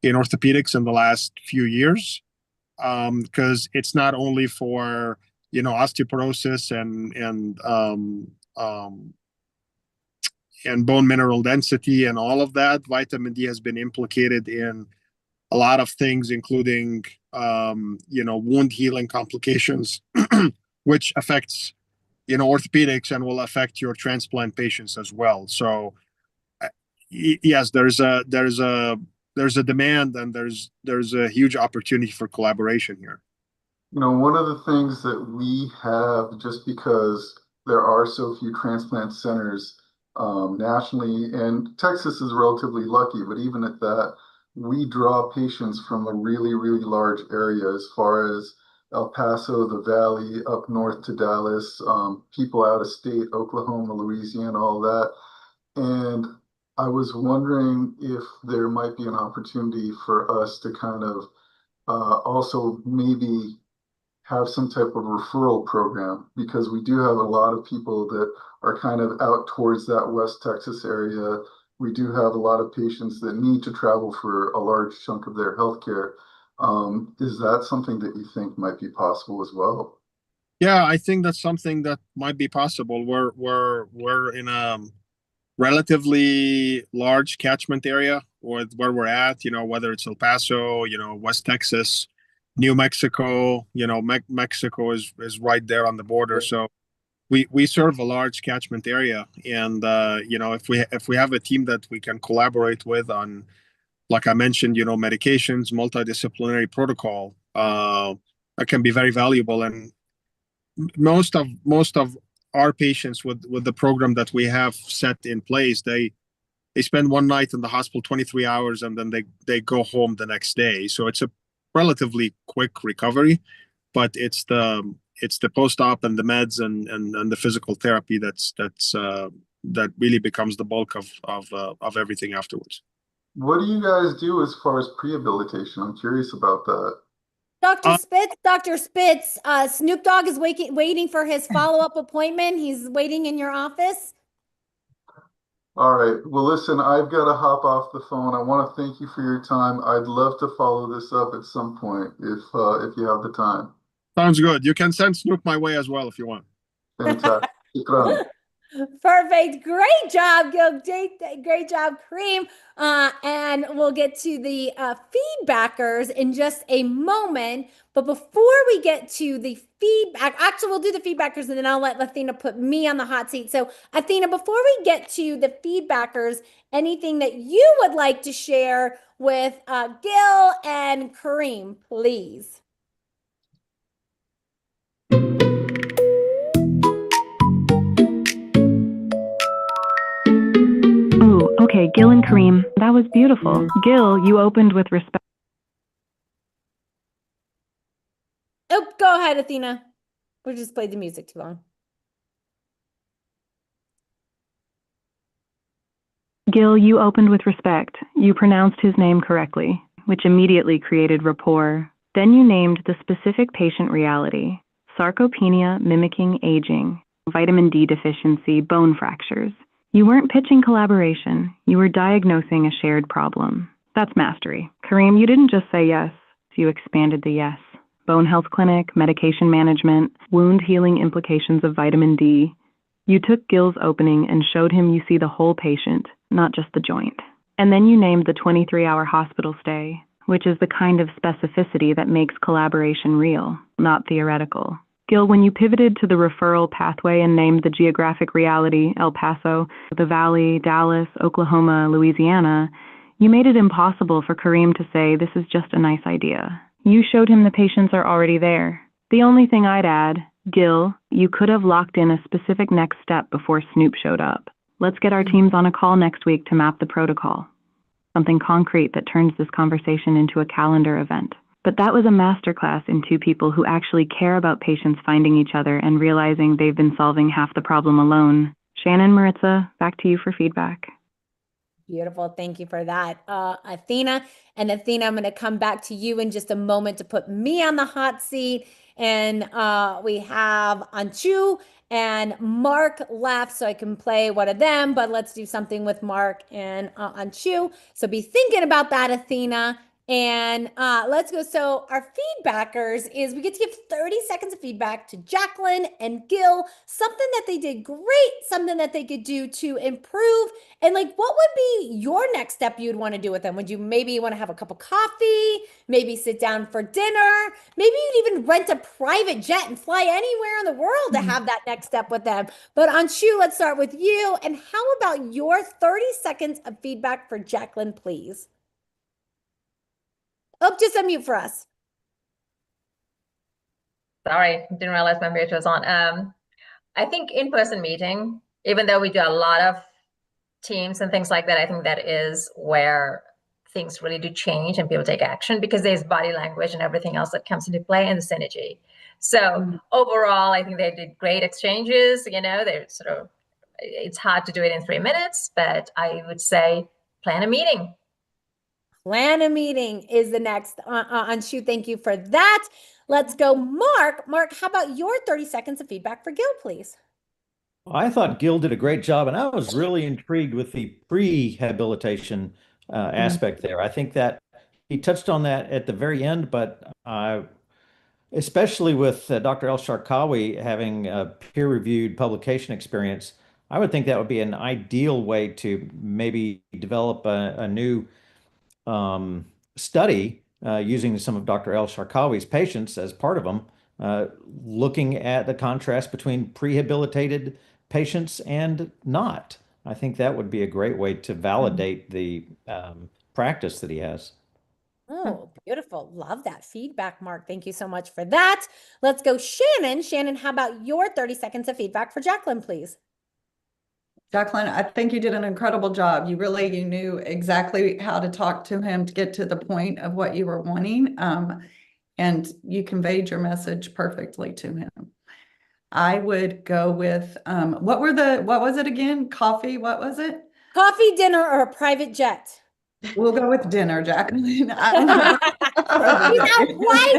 in orthopedics in the last few years, because it's not only for osteoporosis and bone mineral density and all of that. Vitamin D has been implicated in a lot of things, including wound healing complications, which affects orthopedics and will affect your transplant patients as well. So yes, there's a demand, and there's a huge opportunity for collaboration here. One of the things that we have, just because there are so few transplant centers nationally, and Texas is relatively lucky, but even at that, we draw patients from a really, really large area, as far as El Paso, the Valley, up north to Dallas, people out of state, Oklahoma, Louisiana, all that. And I was wondering if there might be an opportunity for us to kind of also maybe have some type of referral program, because we do have a lot of people that are kind of out towards that West Texas area. We do have a lot of patients that need to travel for a large chunk of their healthcare. Is that something that you think might be possible as well? Yeah, I think that's something that might be possible. We're in a relatively large catchment area with where we're at, whether it's El Paso, West Texas, New Mexico, Mexico is right there on the border. So we serve a large catchment area. And, if we have a team that we can collaborate with on, like I mentioned, medications, multidisciplinary protocol, that can be very valuable. And most of our patients with the program that we have set in place, they spend one night in the hospital, 23 hours, and then they go home the next day. So it's a relatively quick recovery, but it's the post-op and the meds and the physical therapy that really becomes the bulk of everything afterwards. What do you guys do as far as prehabilitation? I'm curious about that. Dr. Spitz, Snoop Dogg is waiting for his follow-up appointment. He's waiting in your office. All right. Well, listen, I've got to hop off the phone. I want to thank you for your time. I'd love to follow this up at some point if you have the time. Sounds good. You can send Snoop my way as well if you want. Fantastic. Perfect. Great job, Gil. Great job, Kareem. And we'll get to the feedbackers in just a moment. But before we get to the feedback, actually, we'll do the feedbackers and then I'll let Athena put me on the hot seat. So, Athena, before we get to the feedbackers, anything that you would like to share with Gil and Kareem, please. Okay, Gil and Kareem, that was beautiful. Gil, you opened with respect. Oh, go ahead, Athena. We just played the music too long. Gil, you opened with respect. You pronounced his name correctly, which immediately created rapport. Then you named the specific patient reality: sarcopenia mimicking aging, vitamin D deficiency, bone fractures. You weren't pitching collaboration. You were diagnosing a shared problem. That's mastery. Kareem, you didn't just say yes. You expanded the yes. Bone health clinic, medication management, wound healing implications of vitamin D. You took Gil's opening and showed him you see the whole patient, not just the joint. And then you named the 23-hour hospital stay, which is the kind of specificity that makes collaboration real, not theoretical. Gil, when you pivoted to the referral pathway and named the geographic reality, El Paso, the Valley, Dallas, Oklahoma, Louisiana, you made it impossible for Kareem to say this is just a nice idea. You showed him the patients are already there. The only thing I'd add, Gil, you could have locked in a specific next step before Snoop showed up. Let's get our teams on a call next week to map the protocol. Something concrete that turns this conversation into a calendar event. But that was a masterclass in two people who actually care about patients finding each other and realizing they've been solving half the problem alone. Shannon, Maritza, back to you for feedback. Beautiful. Thank you for that, Athena. And Athena, I'm going to come back to you in just a moment to put me on the hot seat. And we have Anshu and Mark left, so I can play one of them. But let's do something with Mark and Anshu. So be thinking about that, Athena. And let's go. So our feedbackers is we get to give 30 seconds of feedback to Jacqueline and Gil, something that they did great, something that they could do to improve. And like, what would be your next step you'd want to do with them? Would you maybe want to have a cup of coffee, maybe sit down for dinner? Maybe you'd even rent a private jet and fly anywhere in the world to have that next step with them. But Anshu, let's start with you. And how about your 30 seconds of feedback for Jacqueline, please? Oh, just unmute for us. Sorry, didn't realize my mute was on. I think in-person meeting, even though we do a lot of teams and things like that, I think that is where things really do change and people take action because there's body language and everything else that comes into play and the synergy. So overall, I think they did great exchanges. They're it's hard to do it in 3 minutes, but I would say plan a meeting. Plan a meeting is the next on Shoe. Thank you for that. Let's go, Mark. Mark, how about your 30 seconds of feedback for Gil, please? I thought Gil did a great job, and I was really intrigued with the prehabilitation aspect there. I think that he touched on that at the very end, but especially with Dr. El-Sharkawi having a peer-reviewed publication experience, I would think that would be an ideal way to maybe develop a new study using some of Dr. El-Sharkawi's patients as part of them, looking at the contrast between prehabilitated patients and not. I think that would be a great way to validate the practice that he has. Oh, beautiful. Love that feedback, Mark. Thank you so much for that. Let's go, Shannon. Shannon, how about your 30 seconds of feedback for Jacqueline, please? Jacqueline, I think you did an incredible job. You knew exactly how to talk to him to get to the point of what you were wanting. And you conveyed your message perfectly to him. I would go with, what was it again? Coffee, what was it? Coffee, dinner, or a private jet? We'll go with dinner, Jacqueline. He's not quite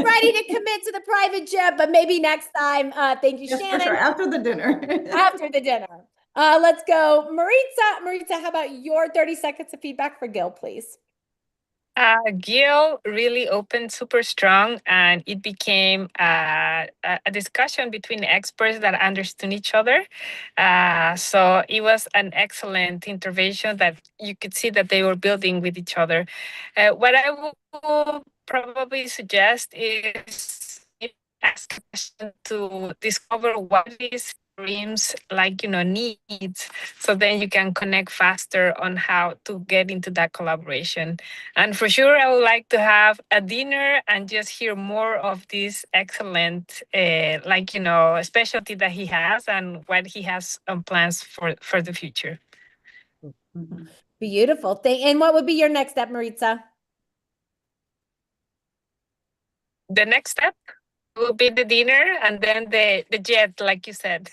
ready to commit to the private jet, but maybe next time. Thank you, Yes, Shannon. for sure. After the dinner. After the dinner. Let's go, Maritza. Maritza, how about your 30 seconds of feedback for Gil, please? Gil really opened super strong, and it became a discussion between experts that understood each other. So it was an excellent intervention that you could see that they were building with each other. What I would probably suggest is ask a question to discover what is dreams needs, so then you can connect faster on how to get into that collaboration. And for sure, I would like to have a dinner and just hear more of this excellent specialty that he has and what he has on plans for the future. Beautiful. And what would be your next step, Maritza? The next step will be the dinner and then the jet, like you said.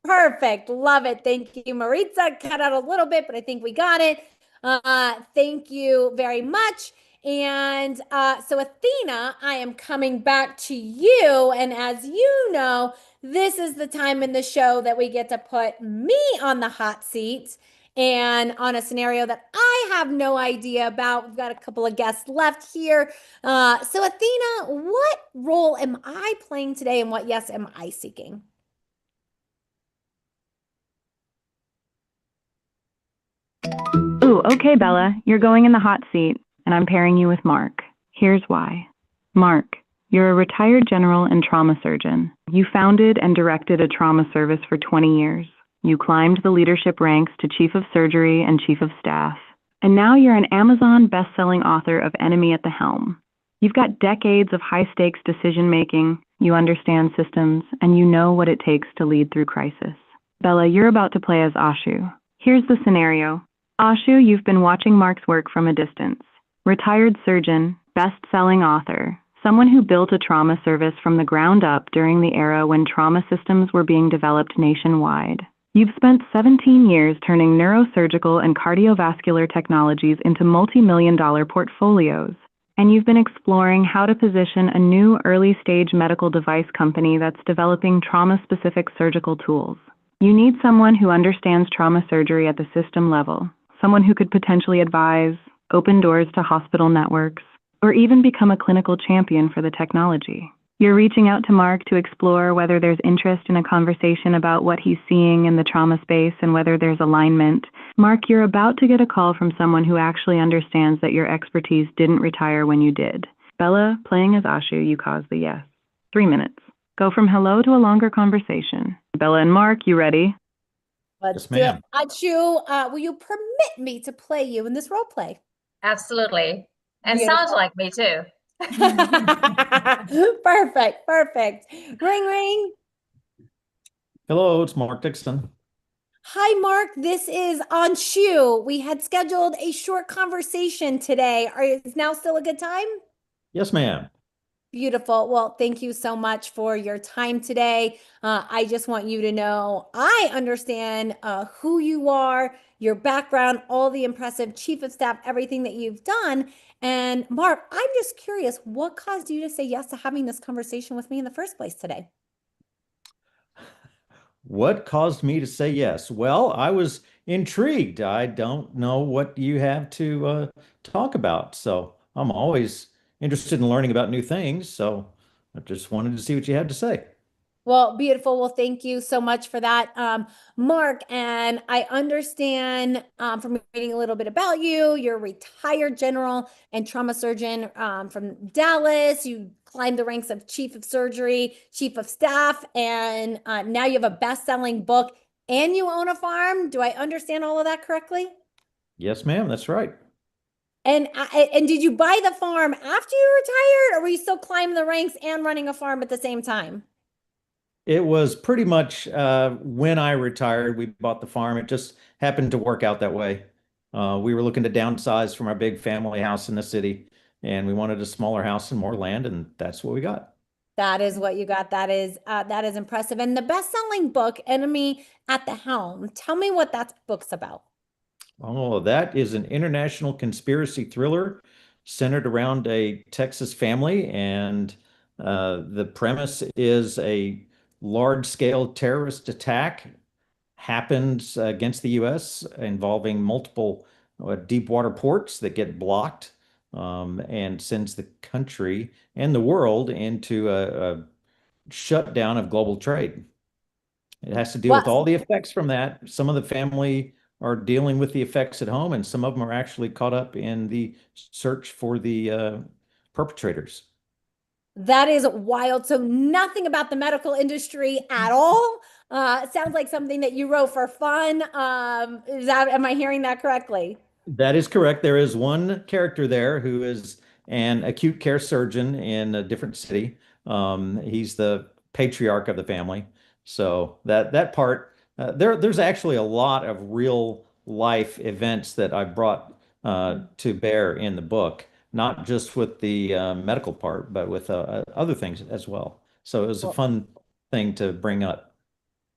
Perfect. Love it. Thank you, Maritza. Cut out a little bit, but I think we got it. Thank you very much. And so Athena, I am coming back to you. And as you know, this is the time in the show that we get to put me on the hot seat and on a scenario that I have no idea about. We've got a couple of guests left here. So Athena, what role am I playing today and what yes am I seeking? Ooh, okay, Bella, you're going in the hot seat, and I'm pairing you with Mark. Here's why. Mark, you're a retired general and trauma surgeon. You founded and directed a trauma service for 20 years. You climbed the leadership ranks to chief of surgery and chief of staff. And now you're an Amazon best-selling author of Enemy at the Helm. You've got decades of high-stakes decision-making, you understand systems, and you know what it takes to lead through crisis. Bella, you're about to play as Ashu. Here's the scenario. Ashu, you've been watching Mark's work from a distance. Retired surgeon, best-selling author, someone who built a trauma service from the ground up during the era when trauma systems were being developed nationwide. You've spent 17 years turning neurosurgical and cardiovascular technologies into multi-million-dollar portfolios, and you've been exploring how to position a new early-stage medical device company that's developing trauma-specific surgical tools. You need someone who understands trauma surgery at the system level, someone who could potentially advise, open doors to hospital networks, or even become a clinical champion for the technology. You're reaching out to Mark to explore whether there's interest in a conversation about what he's seeing in the trauma space and whether there's alignment. Mark, you're about to get a call from someone who actually understands that your expertise didn't retire when you did. Bella, playing as Ashu, you cause the yes. 3 minutes. Go from hello to a longer conversation. Bella and Mark, you ready? Let's Yes, ma'am. do it. Ashu, will you permit me to play you in this role play? Absolutely. And Beautiful. sounds like me too. Perfect. Ring, ring. Hello, it's Mark Dixon. Hi, Mark. This is Anshu. We had scheduled a short conversation today. Is now still a good time? Yes, ma'am. Beautiful. Well, thank you so much for your time today. I just want you to know I understand who you are, your background, all the impressive chief of staff, everything that you've done. And Mark, I'm just curious, what caused you to say yes to having this conversation with me in the first place today? What caused me to say yes? Well, I was intrigued. I don't know what you have to talk about. So I'm always interested in learning about new things. So I just wanted to see what you had to say. Well, beautiful. Well, thank you so much for that, Mark. And I understand from reading a little bit about you, you're a retired general and trauma surgeon from Dallas. You climbed the ranks of chief of surgery, chief of staff, and now you have a best-selling book and you own a farm. Do I understand all of that correctly? Yes, ma'am. That's right. And did you buy the farm after you retired, or were you still climbing the ranks and running a farm at the same time? It was pretty much when I retired, we bought the farm. It just happened to work out that way. We were looking to downsize from our big family house in the city, and we wanted a smaller house and more land, and that's what we got. That is what you got. That is impressive. And the best-selling book, Enemy at the Helm. Tell me what that book's about. Oh, that is an international conspiracy thriller centered around a Texas family, and the premise is a large-scale terrorist attack happens against the U.S. involving multiple deep water ports that get blocked and sends the country and the world into a shutdown of global trade. It has to deal with all the effects from that. Some of the family are dealing with the effects at home, and some of them are actually caught up in the search for the perpetrators. That is wild. So nothing about the medical industry at all. It sounds like something that you wrote for fun. Am I hearing that correctly? That is correct. There is one character there who is an acute care surgeon in a different city. He's the patriarch of the family. So that part, there's actually a lot of real life events that I brought to bear in the book, not just with the medical part, but with other things as well. So it was a fun thing to bring up.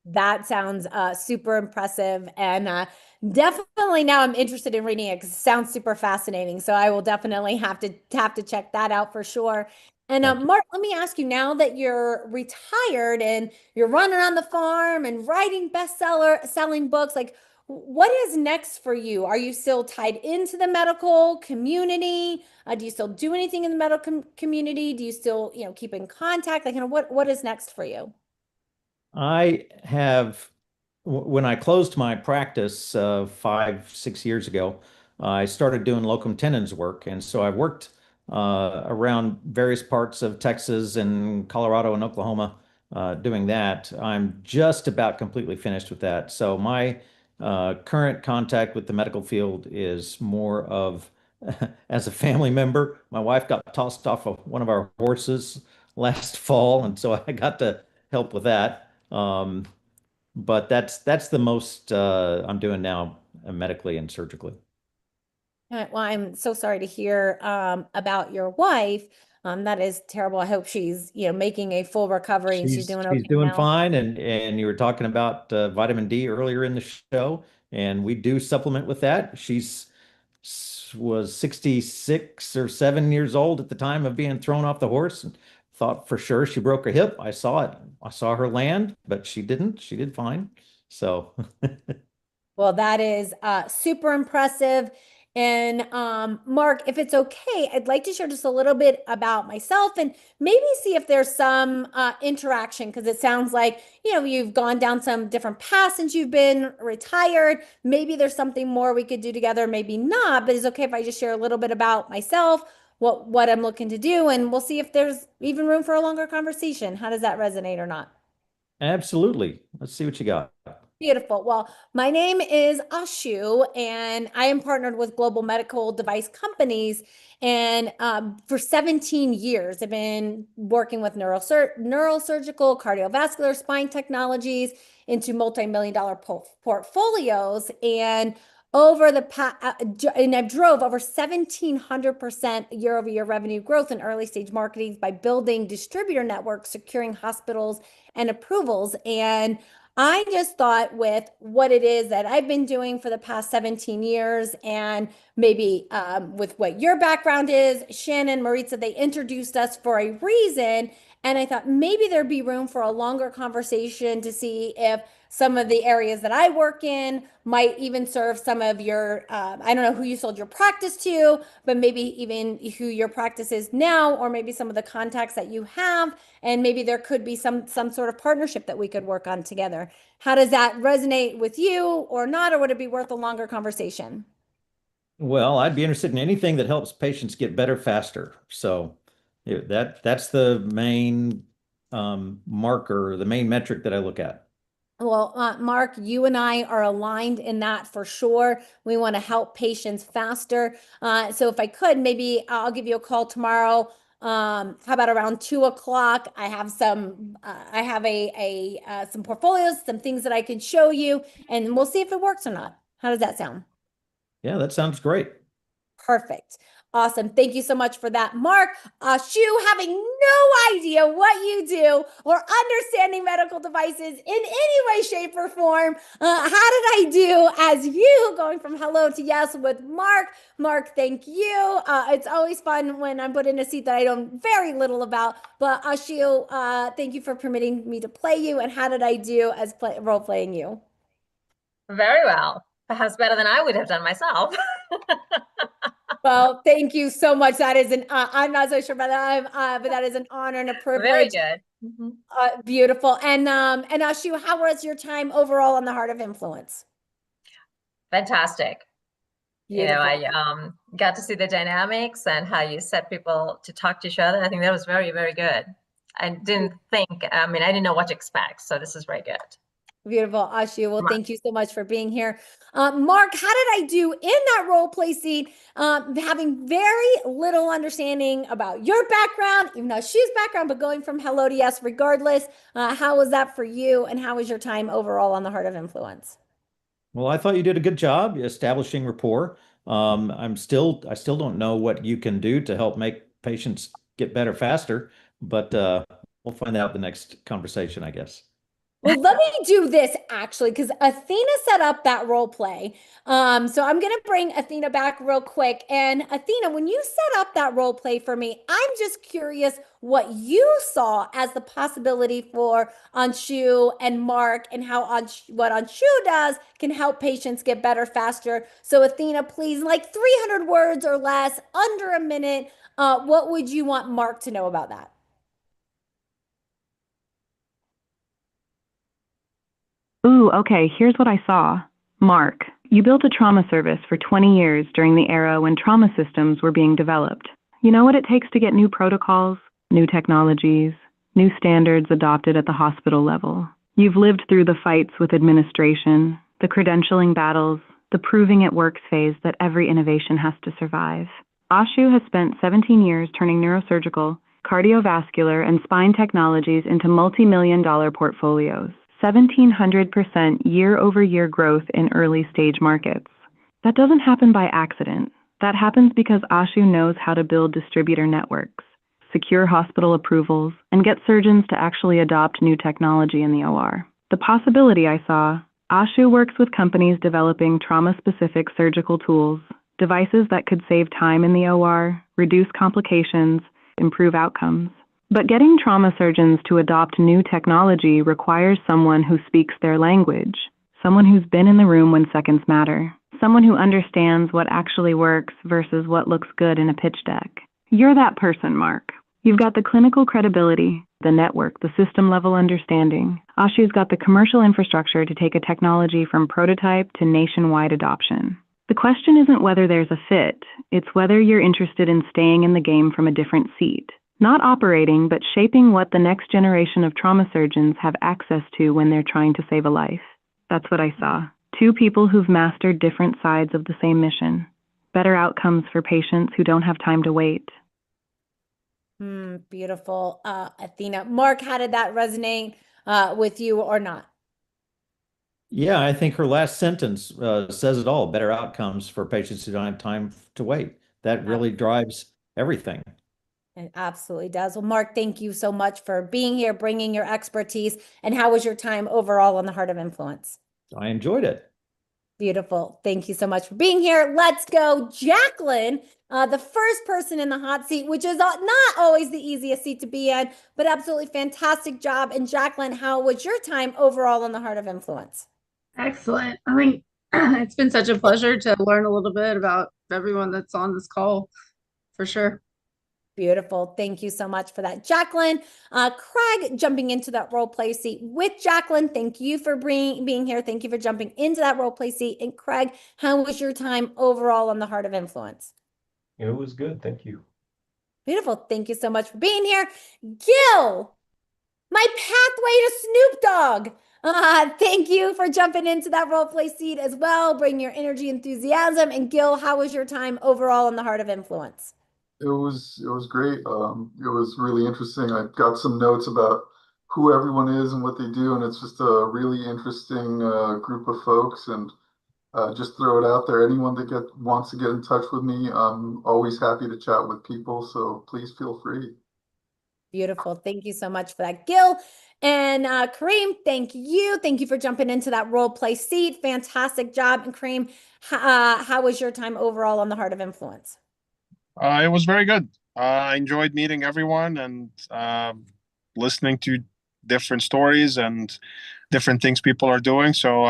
That sounds super impressive, and definitely now I'm interested in reading it because it sounds super fascinating. So I will definitely have to check that out for sure. And Mark, let me ask you, now that you're retired and you're running on the farm and writing selling books, like what is next for you? Are you still tied into the medical community? Do you still do anything in the medical community? Do you still, keep in contact? Like, what is next for you? I have, when I closed my practice 5-6 years ago, I started doing locum tenens work. And so I've worked around various parts of Texas and Colorado and Oklahoma doing that. I'm just about completely finished with that. So my current contact with the medical field is more of as a family member. My wife got tossed off of one of our horses last fall, and so I got to help with that. But that's the most I'm doing now medically and surgically. Well, I'm so sorry to hear about your wife. That is terrible. I hope she's, making a full recovery and she's doing okay. She's doing now. fine. And you were talking about vitamin D earlier in the show, and we do supplement with that. Was 66 or 7 years old at the time of being thrown off the horse, and thought for sure she broke her hip. I saw it. I saw her land, but she didn't. She did fine. So Well, that is super impressive. And Mark, if it's okay, I'd like to share just a little bit about myself and maybe see if there's some interaction, because it sounds like, you've gone down some different paths since you've been retired. Maybe there's something more we could do together, maybe not, but it's okay if I just share a little bit about myself, what I'm looking to do, and we'll see if there's even room for a longer conversation. How does that resonate or not? absolutely. Let's see what you got. Beautiful. Well, my name is Ashu, and I am partnered with global medical device companies. And for 17 years, I've been working with neurosurgical, cardiovascular, spine technologies into multi-million-dollar portfolios. And over the and I've drove over 1,700% year-over-year revenue growth in early stage marketing by building distributor networks, securing hospitals and approvals. And I just thought with what it is that I've been doing for the past 17 years and maybe with what your background is, Shannon, Maritza, they introduced us for a reason. And I thought maybe there'd be room for a longer conversation to see if some of the areas that I work in might even serve some of your, I don't know who you sold your practice to, but maybe even who your practice is now, or maybe some of the contacts that you have, and maybe there could be some sort of partnership that we could work on together. How does that resonate with you or not, or would it be worth a longer conversation? Well, I'd be interested in anything that helps patients get better faster. So that's the main marker, the main metric that I look at. Well, Mark, you and I are aligned in that for sure. We want to help patients faster. So if I could, maybe I'll give you a call tomorrow. How about around 2 o'clock? I have some, I have some portfolios, some things that I can show you, and we'll see if it works or not. How does that sound? Yeah, that sounds great. Perfect. Awesome. Thank you so much for that. Mark, Shu, having no idea what you do or understanding medical devices in any way, shape, or form. How did I do as you going from hello to yes with Mark? Mark, thank you. It's always fun when I'm put in a seat that I know very little about. But Shu, thank you for permitting me to play you. And how did I do as role playing you? Very well. Perhaps better than I would have done myself. Well, thank you so much. That is an, I'm not so sure about that, but that is an honor and a privilege. Very good. Beautiful. And Ashu, how was your time overall on the Heart of Influence? Fantastic. Beautiful. You know, I got to see the dynamics and how you set people to talk to each other. I think that was very, very good. I didn't think, I didn't know what to expect. So this is very good. Beautiful, Ashu. Well, thank you so much for being here. Mark, how did I do in that role play scene? Having very little understanding about your background, even though Ashu's background, but going from hello to yes regardless. How was that for you? And how was your time overall on the Heart of Influence? Well, I thought you did a good job establishing rapport. I still don't know what you can do to help make patients get better faster, but we'll find out the next conversation, I guess. Well, let me do this actually, because Athena set up that role play. So I'm going to bring Athena back real quick. And Athena, when you set up that role play for me, I'm just curious what you saw as the possibility for Anshu and Mark, and how what Anshu does can help patients get better faster. So Athena, please, like 300 words or less, under a minute, what would you want Mark to know about that? Ooh, okay, here's what I saw. Mark, you built a trauma service for 20 years during the era when trauma systems were being developed. You know what it takes to get new protocols, new technologies, new standards adopted at the hospital level. You've lived through the fights with administration, the credentialing battles, the proving it works phase that every innovation has to survive. Ashu has spent 17 years turning neurosurgical, cardiovascular, and spine technologies into multi-million-dollar portfolios. 1,700% year-over-year growth in early-stage markets. That doesn't happen by accident. That happens because Ashu knows how to build distributor networks, secure hospital approvals, and get surgeons to actually adopt new technology in the OR. The possibility I saw, Ashu works with companies developing trauma-specific surgical tools, devices that could save time in the OR, reduce complications, improve outcomes. But getting trauma surgeons to adopt new technology requires someone who speaks their language, someone who's been in the room when seconds matter, someone who understands what actually works versus what looks good in a pitch deck. You're that person, Mark. You've got the clinical credibility, the network, the system-level understanding. Ashu's got the commercial infrastructure to take a technology from prototype to nationwide adoption. The question isn't whether there's a fit, it's whether you're interested in staying in the game from a different seat. Not operating, but shaping what the next generation of trauma surgeons have access to when they're trying to save a life. That's what I saw. Two people who've mastered different sides of the same mission. Better outcomes for patients who don't have time to wait. Beautiful, Athena. Mark, how did that resonate with you or not? Yeah, I think her last sentence says it all. Better outcomes for patients who don't have time to wait. That really drives everything. It absolutely does. Well, Mark, thank you so much for being here, bringing your expertise. And how was your time overall on the Heart of Influence? I enjoyed it. Beautiful. Thank you so much for being here. Let's go, Jacqueline, the first person in the hot seat, which is not always the easiest seat to be in, but absolutely fantastic job. And Jacqueline, how was your time overall on the Heart of Influence? Excellent. I think it's been such a pleasure to learn a little bit about everyone that's on this call, for sure. Beautiful. Thank you so much for that, Jacqueline. Craig, jumping into that role play seat with Jacqueline. Thank you for being here. Thank you for jumping into that role play seat. And Craig, how was your time overall on the Heart of Influence? It was good. Thank you. Beautiful. Thank you so much for being here. Gil, my pathway to Snoop Dogg. Thank you for jumping into that role play seat as well. Bring your energy, enthusiasm. And Gil, how was your time overall on the Heart of Influence? It was great. It was really interesting. I got some notes about who everyone is and what they do, and it's just a really interesting group of folks. And just throw it out there. Anyone that wants to get in touch with me, I'm always happy to chat with people. So please feel free. Beautiful. Thank you so much for that, Gil. And Kareem, thank you. Thank you for jumping into that role play seat. Fantastic job. And Kareem, how was your time overall on the Heart of Influence? It was very good. I enjoyed meeting everyone and listening to different stories and different things people are doing. So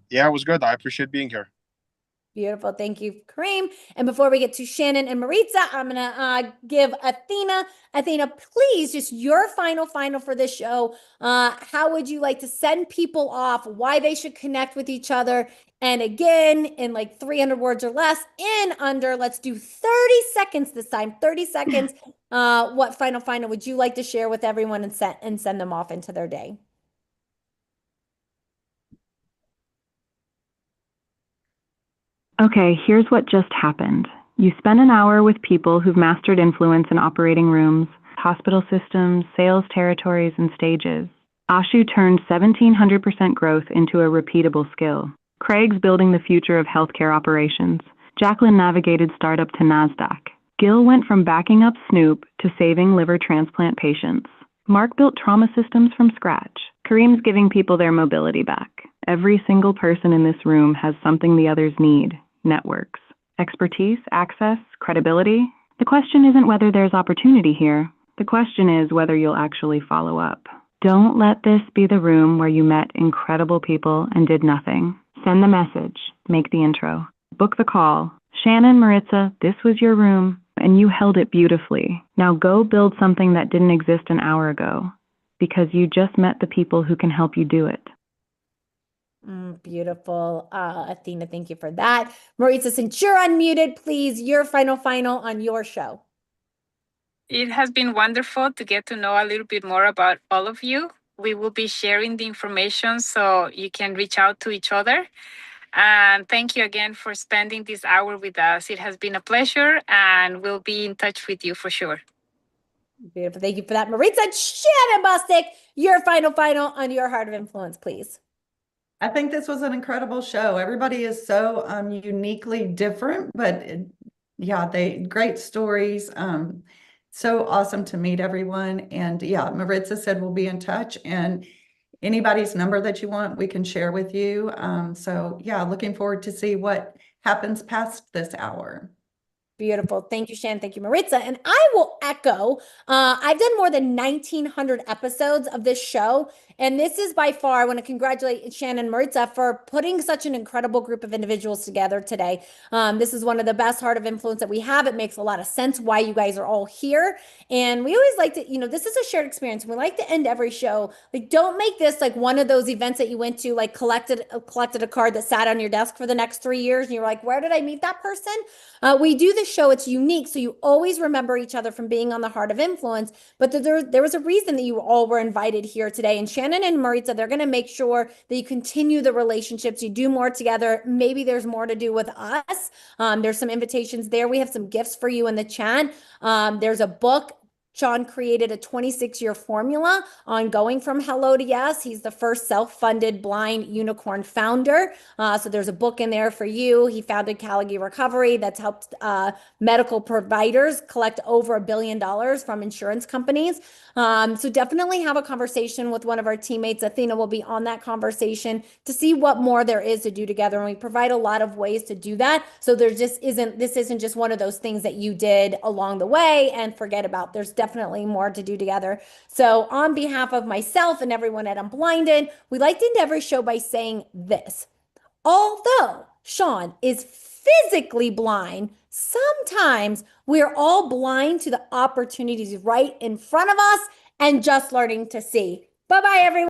yeah, it was good. I appreciate being here. Beautiful. Thank you, Kareem. And before we get to Shannon and Maritza, I'm going to give Athena. Athena, please, just your final for this show. How would you like to send people off, why they should connect with each other? And again, in like 300 words or less, in under, let's do 30 seconds this time, 30 seconds. What final would you like to share with everyone and send them off into their day? Okay, here's what just happened. You spent an hour with people who've mastered influence in operating rooms, hospital systems, sales territories, and stages. Ashu turned 1,700% growth into a repeatable skill. Craig's building the future of healthcare operations. Jacqueline navigated startup to NASDAQ. Gil went from backing up Snoop to saving liver transplant patients. Mark built trauma systems from scratch. Kareem's giving people their mobility back. Every single person in this room has something the others need. Networks, expertise, access, credibility. The question isn't whether there's opportunity here. The question is whether you'll actually follow up. Don't let this be the room where you met incredible people and did nothing. Send the message, make the intro, book the call. Shannon, Maritza, this was your room, and you held it beautifully. Now go build something that didn't exist an hour ago, because you just met the people who can help you do it. Beautiful. Athena, thank you for that. Maritza, since you're unmuted, please, your final on your show. It has been wonderful to get to know a little bit more about all of you. We will be sharing the information so you can reach out to each other. And thank you again for spending this hour with us. It has been a pleasure, and we'll be in touch with you for sure. Beautiful. Thank you for that, Maritza. Shannon Bostic, your final on your Heart of Influence, please. I think this was an incredible show. Everybody is so uniquely different, but yeah, great stories. So awesome to meet everyone. And yeah, Maritza said we'll be in touch, and anybody's number that you want, we can share with you. So yeah, looking forward to see what happens past this hour. Beautiful. Thank you, Shannon. Thank you, Maritza. And I will echo, I've done more than 1,900 episodes of this show. And this is by far, I want to congratulate Shannon and Maritza for putting such an incredible group of individuals together today. This is one of the best Heart of Influence that we have. It makes a lot of sense why you guys are all here. And we always like to, this is a shared experience. We like to end every show. Like, don't make this like one of those events that you went to, like collected a card that sat on your desk for the next 3 years. And you're like, where did I meet that person? We do this show. It's unique. So you always remember each other from being on the Heart of Influence. But there was a reason that you all were invited here today. And Shannon and Maritza, they're going to make sure that you continue the relationships. You do more together. Maybe there's more to do with us. There's some invitations there. We have some gifts for you in the chat. There's a book. Sean created a 26-year formula on going from hello to yes. He's the first self-funded blind unicorn founder. So there's a book in there for you. He founded Caligie Recovery that's helped medical providers collect over $1 billion from insurance companies. So definitely have a conversation with one of our teammates. Athena will be on that conversation to see what more there is to do together. And we provide a lot of ways to do that. So this isn't just one of those things that you did along the way and forget about. There's definitely more to do together. So on behalf of myself and everyone at Unblinded, we like to end every show by saying this. Although Sean is physically blind, sometimes we're all blind to the opportunities right in front of us and just learning to see. Bye-bye, everyone.